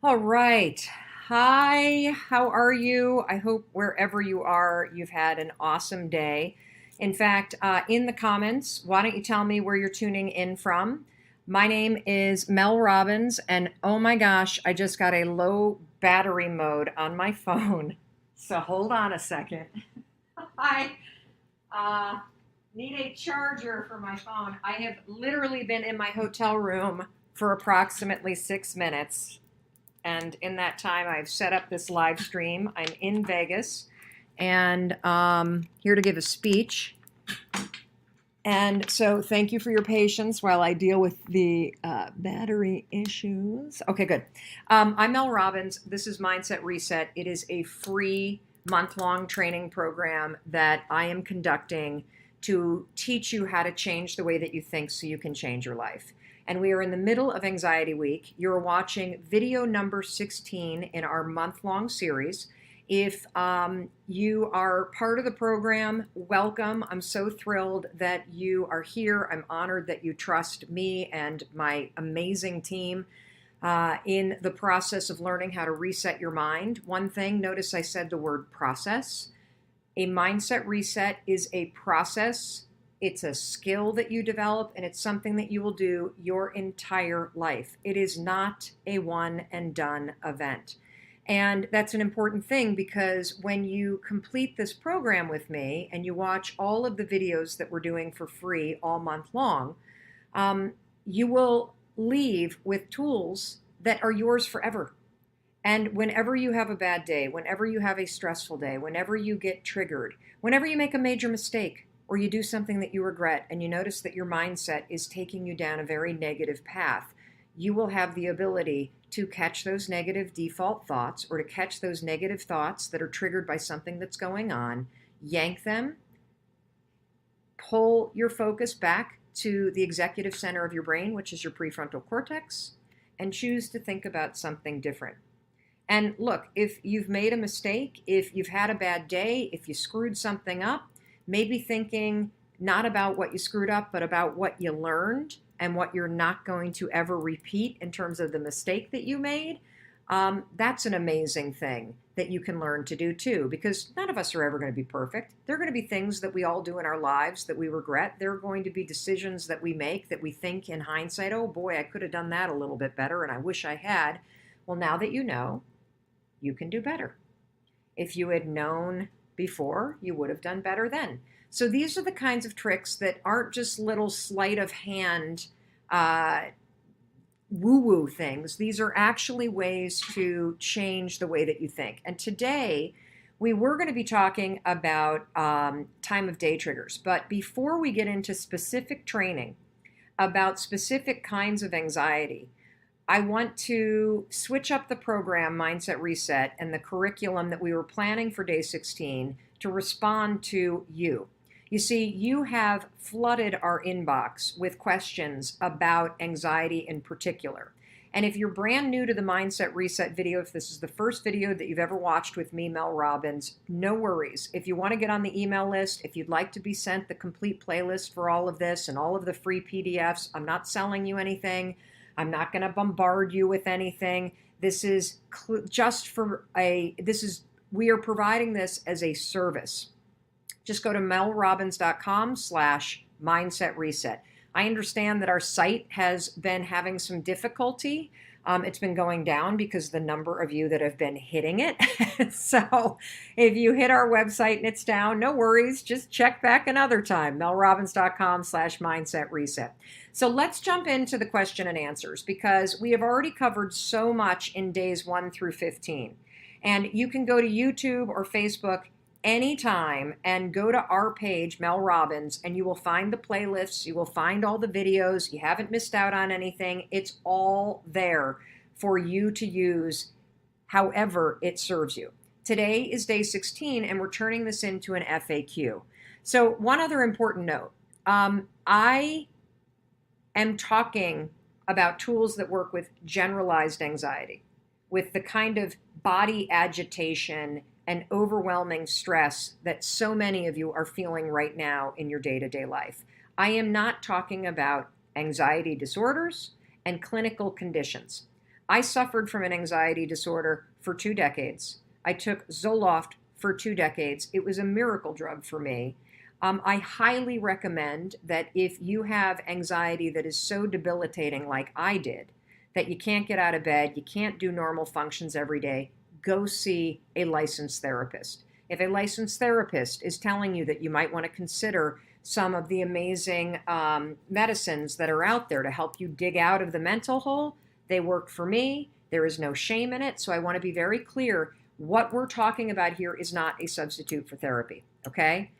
All right. Hi, how are you? I hope wherever you are, you've had an awesome day. In fact, in the comments, why don't you tell me where you're tuning in from? My name is Mel Robbins, and oh my gosh, I just got a low battery mode on my phone. So hold on a second. I need a charger for my phone. I have literally been in my hotel room for approximately 6 minutes. And in that time, I've set up this live stream. I'm in Vegas and here to give a speech. And so thank you for your patience while I deal with the battery issues. Okay, good. I'm Mel Robbins. This is Mindset Reset. It is a free month-long training program that I am conducting to teach you how to change the way that you think so you can change your life. And we are in the middle of Anxiety Week. You're watching video number 16 in our month-long series. If you are part of the program, welcome. I'm so thrilled that you are here. I'm honored that you trust me and my amazing team in the process of learning how to reset your mind. One thing, notice I said the word process. A mindset reset is a process. It's a skill that you develop, and it's something that you will do your entire life. It is not a one and done event. And that's an important thing because when you complete this program with me and you watch all of the videos that we're doing for free all month long, you will leave with tools that are yours forever. And whenever you have a bad day, whenever you have a stressful day, whenever you get triggered, whenever you make a major mistake, or you do something that you regret and you notice that your mindset is taking you down a very negative path, you will have the ability to catch those negative default thoughts or to catch those negative thoughts that are triggered by something that's going on, yank them, pull your focus back to the executive center of your brain, which is your prefrontal cortex, and choose to think about something different. And look, if you've made a mistake, if you've had a bad day, if you screwed something up, maybe thinking not about what you screwed up, but about what you learned and what you're not going to ever repeat in terms of the mistake that you made, that's an amazing thing that you can learn to do too, because none of us are ever going to be perfect. There are going to be things that we all do in our lives that we regret. There are going to be decisions that we make that we think in hindsight, oh boy, I could have done that a little bit better and I wish I had. Well, now that you know, you can do better. If you had known before, you would have done better then. So these are the kinds of tricks that aren't just little sleight of hand woo-woo things. These are actually ways to change the way that you think. And today, we were going to be talking about time of day triggers. But before we get into specific training about specific kinds of anxiety, I want to switch up the program, Mindset Reset, and the curriculum that we were planning for day 16 to respond to you. You see, you have flooded our inbox with questions about anxiety in particular. And if you're brand new to the Mindset Reset video, if this is the first video that you've ever watched with me, Mel Robbins, no worries. If you want to get on the email list, if you'd like to be sent the complete playlist for all of this and all of the free PDFs, I'm not selling you anything. I'm not going to bombard you with anything. This is we are providing this as a service. Just go to melrobbins.com/mindset reset. I understand that our site has been having some difficulty. It's been going down because the number of you that have been hitting it. So if you hit our website and it's down, no worries. Just check back another time, melrobbins.com/mindset reset. So let's jump into the question and answers because we have already covered so much in days 1 through 15. And you can go to YouTube or Facebook anytime and go to our page, Mel Robbins, and you will find the playlists, you will find all the videos, you haven't missed out on anything. It's all there for you to use however it serves you. Today is day 16 and we're turning this into an FAQ. So one other important note, I am talking about tools that work with generalized anxiety, with the kind of body agitation and overwhelming stress that so many of you are feeling right now in your day-to-day life. I am not talking about anxiety disorders and clinical conditions. I suffered from an anxiety disorder for 2 decades. I took Zoloft for 2 decades. It was a miracle drug for me. I highly recommend that if you have anxiety that is so debilitating like I did, that you can't get out of bed, you can't do normal functions every day, go see a licensed therapist. If a licensed therapist is telling you that you might want to consider some of the amazing medicines that are out there to help you dig out of the mental hole, they work for me. There is no shame in it. So I want to be very clear. What we're talking about here is not a substitute for therapy, okay?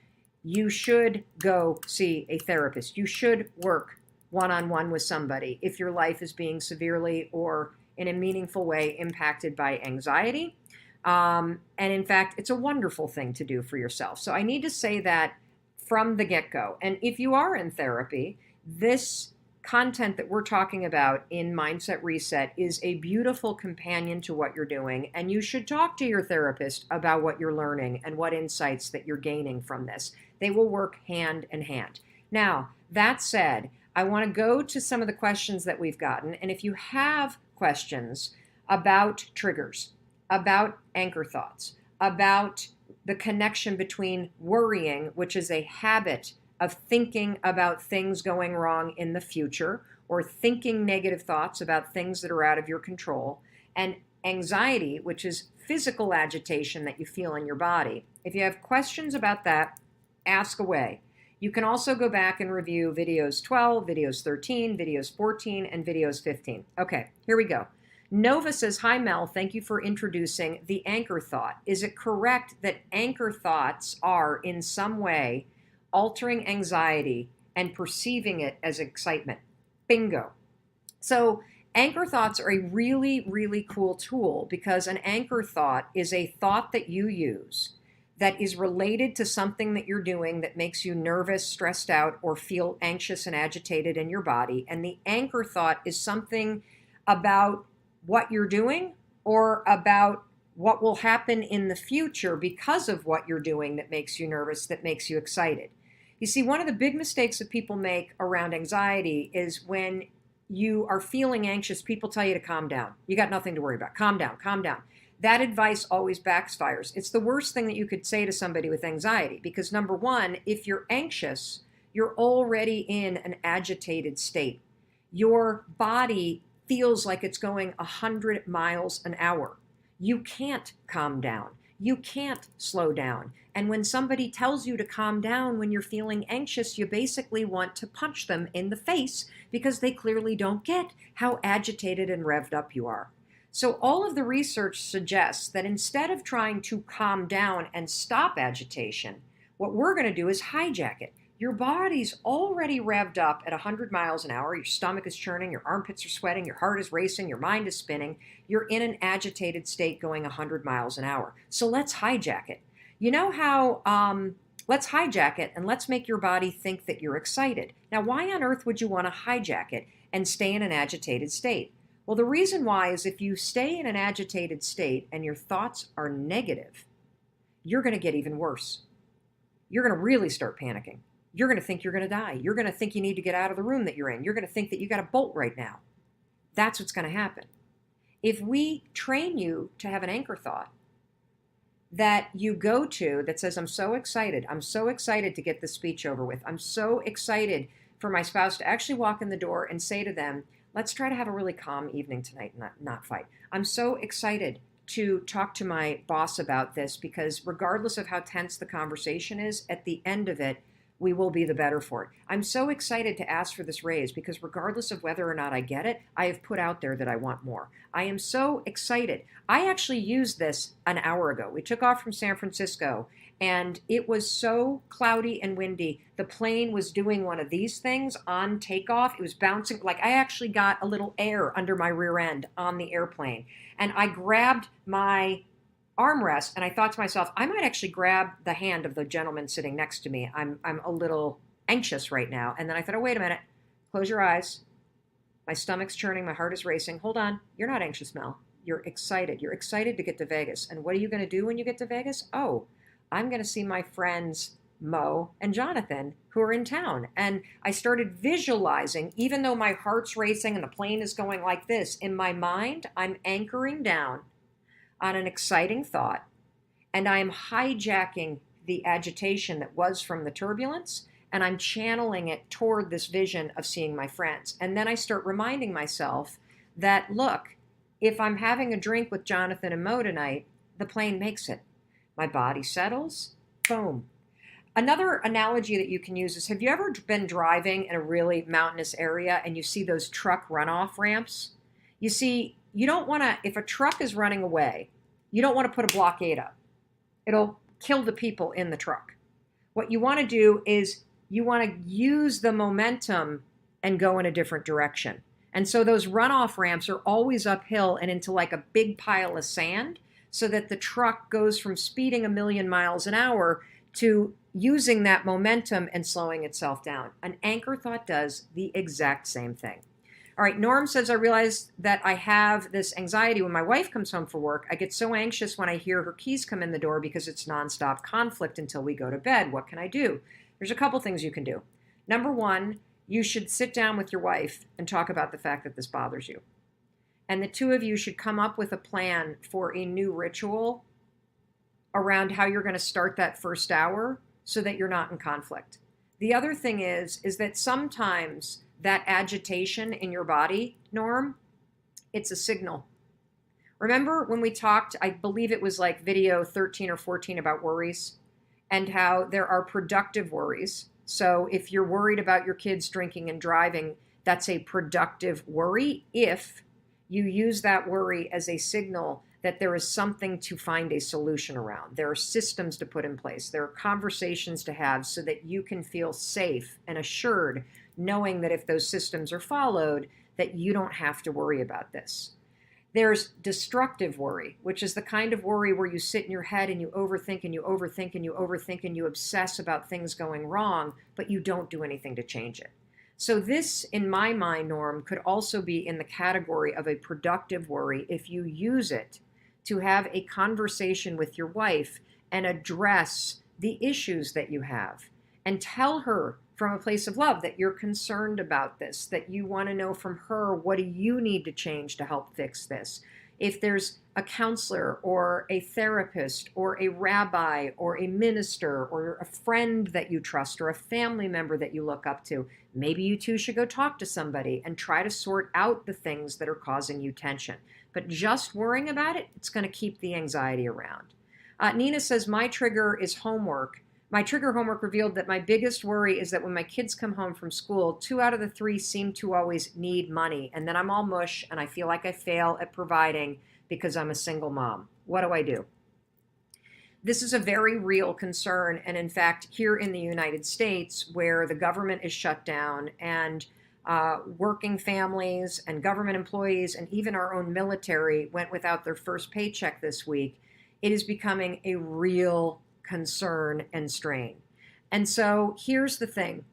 You should go see a therapist. You should work one-on-one with somebody if your life is being severely or in a meaningful way impacted by anxiety. And in fact, it's a wonderful thing to do for yourself. So I need to say that from the get-go. And if you are in therapy, this content that we're talking about in Mindset Reset is a beautiful companion to what you're doing. And you should talk to your therapist about what you're learning and what insights that you're gaining from this. They will work hand in hand. Now, that said, I want to go to some of the questions that we've gotten. And if you have questions about triggers, about anchor thoughts, about the connection between worrying, which is a habit of thinking about things going wrong in the future, or thinking negative thoughts about things that are out of your control, and anxiety, which is physical agitation that you feel in your body. If you have questions about that, ask away. You can also go back and review videos 12, videos 13, videos 14, and videos 15. Okay, here we go. Nova says, hi Mel, thank you for introducing the anchor thought. Is it correct that anchor thoughts are in some way altering anxiety and perceiving it as excitement? Bingo. So anchor thoughts are a really, really cool tool because an anchor thought is a thought that you use that is related to something that you're doing that makes you nervous, stressed out, or feel anxious and agitated in your body. And the anchor thought is something about what you're doing or about what will happen in the future because of what you're doing that makes you nervous, that makes you excited. You see, one of the big mistakes that people make around anxiety is when you are feeling anxious, people tell you to calm down. You got nothing to worry about. Calm down, calm down. That advice always backfires. It's the worst thing that you could say to somebody with anxiety because, number one, if you're anxious, you're already in an agitated state. Your body feels like it's going 100 miles an hour. You can't calm down. You can't slow down. And when somebody tells you to calm down when you're feeling anxious, you basically want to punch them in the face because they clearly don't get how agitated and revved up you are. So all of the research suggests that instead of trying to calm down and stop agitation, what we're going to do is hijack it. Your body's already revved up at 100 miles an hour. Your stomach is churning, your armpits are sweating, your heart is racing, your mind is spinning. You're in an agitated state going 100 miles an hour. So let's hijack it. You know how, let's hijack it and let's make your body think that you're excited. Now, why on earth would you want to hijack it and stay in an agitated state? Well, the reason why is if you stay in an agitated state and your thoughts are negative, you're going to get even worse. You're going to really start panicking. You're going to think you're going to die. You're going to think you need to get out of the room that you're in. You're going to think that you got to bolt right now. That's what's going to happen. If we train you to have an anchor thought that you go to that says, I'm so excited to get this speech over with. I'm so excited for my spouse to actually walk in the door and say to them, let's try to have a really calm evening tonight and not fight. I'm so excited to talk to my boss about this because regardless of how tense the conversation is, at the end of it, we will be the better for it. I'm so excited to ask for this raise because regardless of whether or not I get it, I have put out there that I want more. I am so excited. I actually used this an hour ago. We took off from San Francisco and it was so cloudy and windy. The plane was doing one of these things on takeoff. It was bouncing. Like I actually got a little air under my rear end on the airplane. And I grabbed my armrest and I thought to myself, I might actually grab the hand of the gentleman sitting next to me. I'm a little anxious right now. And then I thought, oh, wait a minute. Close your eyes. My stomach's churning. My heart is racing. Hold on. You're not anxious, Mel. You're excited. You're excited to get to Vegas. And what are you going to do when you get to Vegas? Oh, I'm going to see my friends Mo and Jonathan who are in town. And I started visualizing, even though my heart's racing and the plane is going like this, in my mind, I'm anchoring down on an exciting thought, and I am hijacking the agitation that was from the turbulence, and I'm channeling it toward this vision of seeing my friends. And then I start reminding myself that, look, if I'm having a drink with Jonathan and Mo tonight, the plane makes it. My body settles, boom. Another analogy that you can use is, have you ever been driving in a really mountainous area and you see those truck runoff ramps? You see, you don't want to, if a truck is running away, you don't want to put a blockade up. It'll kill the people in the truck. What you want to do is you want to use the momentum and go in a different direction. And so those runoff ramps are always uphill and into like a big pile of sand so that the truck goes from speeding 1,000,000 miles an hour to using that momentum and slowing itself down. An anchor thought does the exact same thing. All right, Norm says, I realize that I have this anxiety when my wife comes home from work. I get so anxious when I hear her keys come in the door because it's nonstop conflict until we go to bed. What can I do? There's a couple things you can do. Number one, you should sit down with your wife and talk about the fact that this bothers you. And the two of you should come up with a plan for a new ritual around how you're going to start that first hour so that you're not in conflict. The other thing is that sometimes that agitation in your body, Norm, it's a signal. Remember when we talked, I believe it was like video 13 or 14 about worries and how there are productive worries. So if you're worried about your kids drinking and driving, that's a productive worry if you use that worry as a signal that there is something to find a solution around. There are systems to put in place. There are conversations to have so that you can feel safe and assured knowing that if those systems are followed, that you don't have to worry about this. There's destructive worry, which is the kind of worry where you sit in your head and you overthink and you overthink and you overthink and you obsess about things going wrong, but you don't do anything to change it. So this, in my mind, Norm, could also be in the category of a productive worry if you use it to have a conversation with your wife and address the issues that you have and tell her from a place of love that you're concerned about this, that you want to know from her, what do you need to change to help fix this? If there's a counselor or a therapist or a rabbi or a minister or a friend that you trust or a family member that you look up to, maybe you two should go talk to somebody and try to sort out the things that are causing you tension. But just worrying about it, it's going to keep the anxiety around. Nina says, my trigger is homework. My trigger homework revealed that my biggest worry is that when my kids come home from school, 2 out of the 3 seem to always need money. And then I'm all mush and I feel like I fail at providing because I'm a single mom. What do I do? This is a very real concern. And in fact, here in the United States, where the government is shut down and working families and government employees and even our own military went without their first paycheck this week, it is becoming a real concern and strain. And so here's the thing.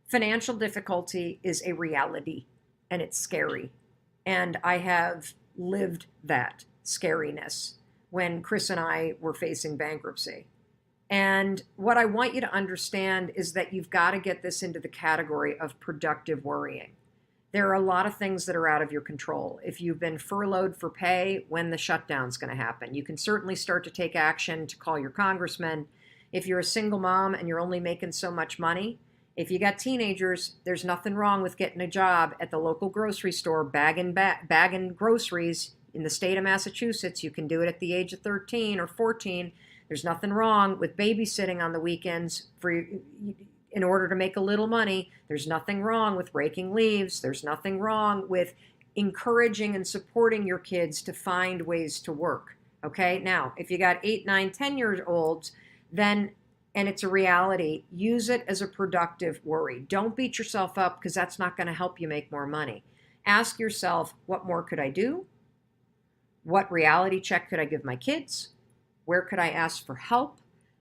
Financial difficulty is a reality and it's scary. And I have lived that scariness when Chris and I were facing bankruptcy. And what I want you to understand is that you've got to get this into the category of productive worrying. There are a lot of things that are out of your control. If you've been furloughed for pay, when the shutdown's going to happen, you can certainly start to take action to call your congressman. If you're a single mom and you're only making so much money, if you got teenagers, there's nothing wrong with getting a job at the local grocery store, bagging groceries in the state of Massachusetts. You can do it at the age of 13 or 14. There's nothing wrong with babysitting on the weekends in order to make a little money. There's nothing wrong with raking leaves. There's nothing wrong with encouraging and supporting your kids to find ways to work. Okay, now, if you got 8, 9, 10-year-olds, then, and it's a reality, use it as a productive worry. Don't beat yourself up because that's not going to help you make more money. Ask yourself, what more could I do? What reality check could I give my kids? Where could I ask for help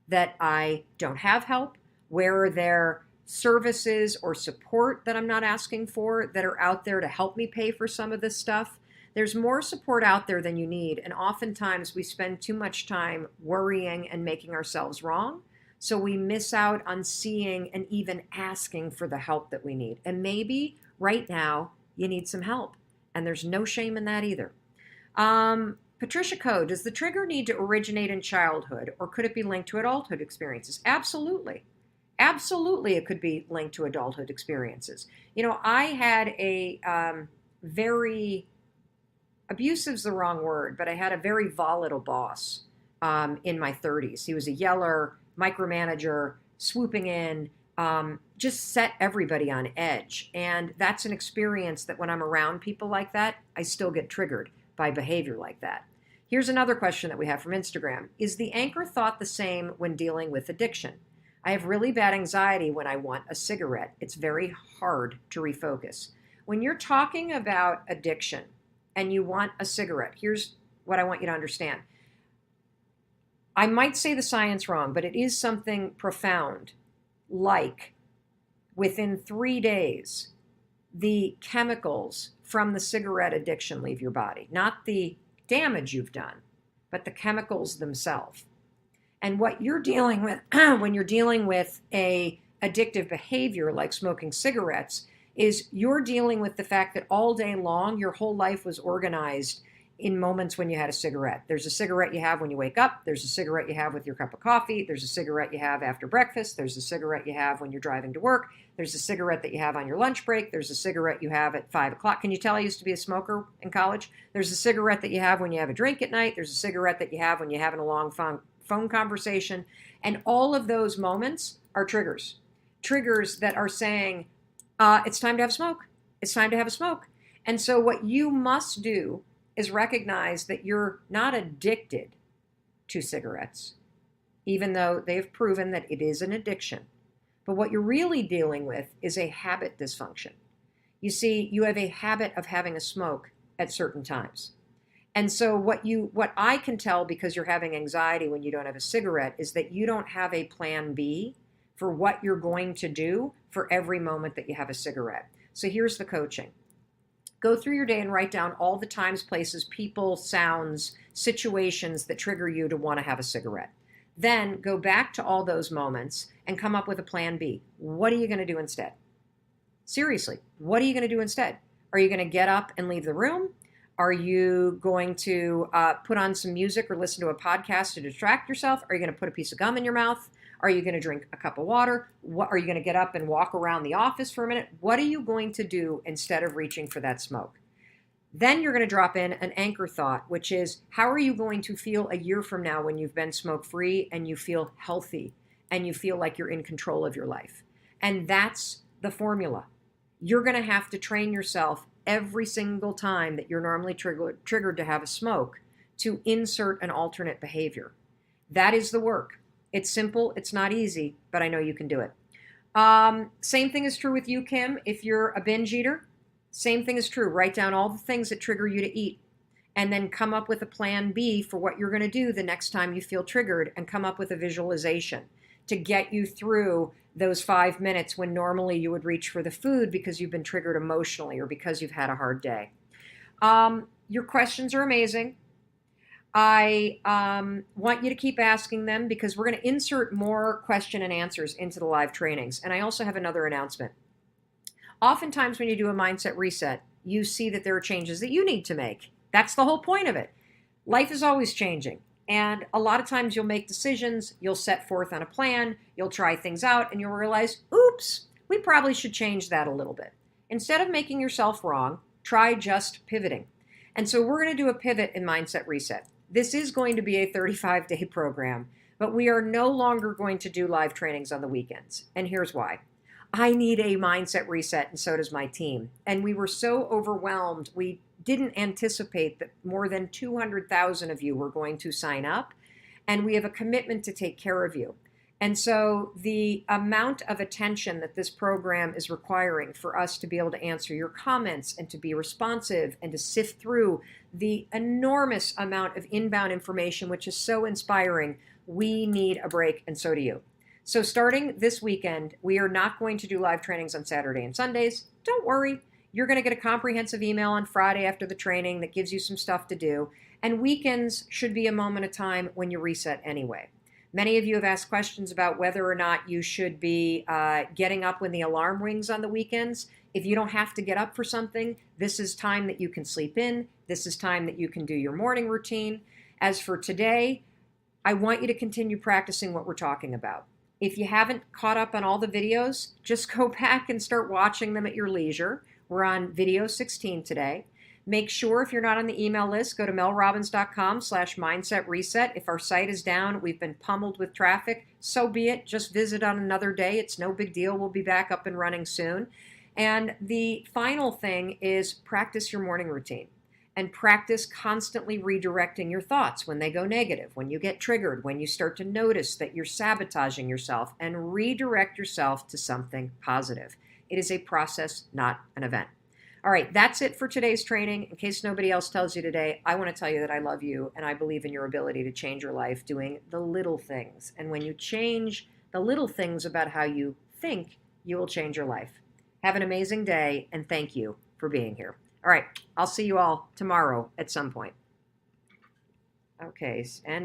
that I don't have help? Where are there services or support that I'm not asking for that are out there to help me pay for some of this stuff? There's more support out there than you need. And oftentimes we spend too much time worrying and making ourselves wrong. So we miss out on seeing and even asking for the help that we need. And maybe right now you need some help. And there's no shame in that either. Patricia Coe, does the trigger need to originate in childhood or could it be linked to adulthood experiences? Absolutely. Absolutely, it could be linked to adulthood experiences. You know, I had a very, abusive is the wrong word, but I had a very volatile boss in my 30s. He was a yeller, micromanager, swooping in, just set everybody on edge. And that's an experience that when I'm around people like that, I still get triggered by behavior like that. Here's another question that we have from Instagram. Is the anchor thought the same when dealing with addiction? I have really bad anxiety when I want a cigarette. It's very hard to refocus. When you're talking about addiction and you want a cigarette, here's what I want you to understand. I might say the science wrong, but it is something profound, like within 3 days, the chemicals from the cigarette addiction leave your body. Not the damage you've done, but the chemicals themselves. And what you're dealing with when you're dealing with a addictive behavior like smoking cigarettes is you're dealing with the fact that all day long your whole life was organized in moments when you had a cigarette. There's a cigarette you have when you wake up. There's a cigarette you have with your cup of coffee. There's a cigarette you have after breakfast. There's a cigarette you have when you're driving to work. There's a cigarette that you have on your lunch break. There's a cigarette you have at 5 o'clock. Can you tell I used to be a smoker in college? There's a cigarette that you have when you have a drink at night. There's a cigarette that you have when you're having a long phone conversation. And all of those moments are triggers. Triggers that are saying, it's time to have a smoke. It's time to have a smoke. And so what you must do is recognize that you're not addicted to cigarettes, even though they have proven that it is an addiction. But what you're really dealing with is a habit dysfunction. You see, you have a habit of having a smoke at certain times. And so what I can tell, because you're having anxiety when you don't have a cigarette, is that you don't have a plan B for what you're going to do for every moment that you have a cigarette. So here's the coaching. Go through your day and write down all the times, places, people, sounds, situations that trigger you to want to have a cigarette. Then go back to all those moments and come up with a plan B. What are you going to do instead? Seriously, what are you going to do instead? Are you going to get up and leave the room? Are you going to put on some music or listen to a podcast to distract yourself? Are you going to put a piece of gum in your mouth? Are you going to drink a cup of water? What, are you going to get up and walk around the office for a minute? What are you going to do instead of reaching for that smoke? Then you're going to drop in an anchor thought, which is, how are you going to feel a year from now when you've been smoke-free and you feel healthy and you feel like you're in control of your life? And that's the formula. You're going to have to train yourself every single time that you're normally triggered to have a smoke to insert an alternate behavior. That is the work. It's simple. It's not easy, but I know you can do it. Same thing is true with you, Kim. If you're a binge eater, same thing is true. Write down all the things that trigger you to eat and then come up with a plan B for what you're going to do the next time you feel triggered, and come up with a visualization to get you through those 5 minutes when normally you would reach for the food because you've been triggered emotionally or because you've had a hard day. Your questions are amazing. I want you to keep asking them, because we're going to insert more question and answers into the live trainings. And I also have another announcement. Oftentimes when you do a mindset reset, you see that there are changes that you need to make. That's the whole point of it. Life is always changing. And a lot of times you'll make decisions, you'll set forth on a plan, you'll try things out, and you'll realize, oops, we probably should change that a little bit. Instead of making yourself wrong, try just pivoting. And so we're going to do a pivot in Mindset Reset. This is going to be a 35-day program, but we are no longer going to do live trainings on the weekends. And here's why. I need a mindset reset, and so does my team. And we were so overwhelmed, we didn't anticipate that more than 200,000 of you were going to sign up, and we have a commitment to take care of you. And so the amount of attention that this program is requiring for us to be able to answer your comments and to be responsive and to sift through the enormous amount of inbound information, which is so inspiring, we need a break, and so do you. So starting this weekend, we are not going to do live trainings on Saturday and Sundays. Don't worry. You're going to get a comprehensive email on Friday after the training that gives you some stuff to do. And weekends should be a moment of time when you reset anyway. Many of you have asked questions about whether or not you should be getting up when the alarm rings on the weekends. If you don't have to get up for something, this is time that you can sleep in. This is time that you can do your morning routine. As for today, I want you to continue practicing what we're talking about. If you haven't caught up on all the videos, just go back and start watching them at your leisure. We're on video 16 today. Make sure, if you're not on the email list, go to melrobbins.com/mindset reset. If our site is down, we've been pummeled with traffic, so be it. Just visit on another day. It's no big deal. We'll be back up and running soon. And the final thing is practice your morning routine. And practice constantly redirecting your thoughts when they go negative, when you get triggered, when you start to notice that you're sabotaging yourself, and redirect yourself to something positive. It is a process, not an event. All right, that's it for today's training. In case nobody else tells you today, I want to tell you that I love you and I believe in your ability to change your life doing the little things. And when you change the little things about how you think, you will change your life. Have an amazing day, and thank you for being here. All right, I'll see you all tomorrow at some point. Okay, and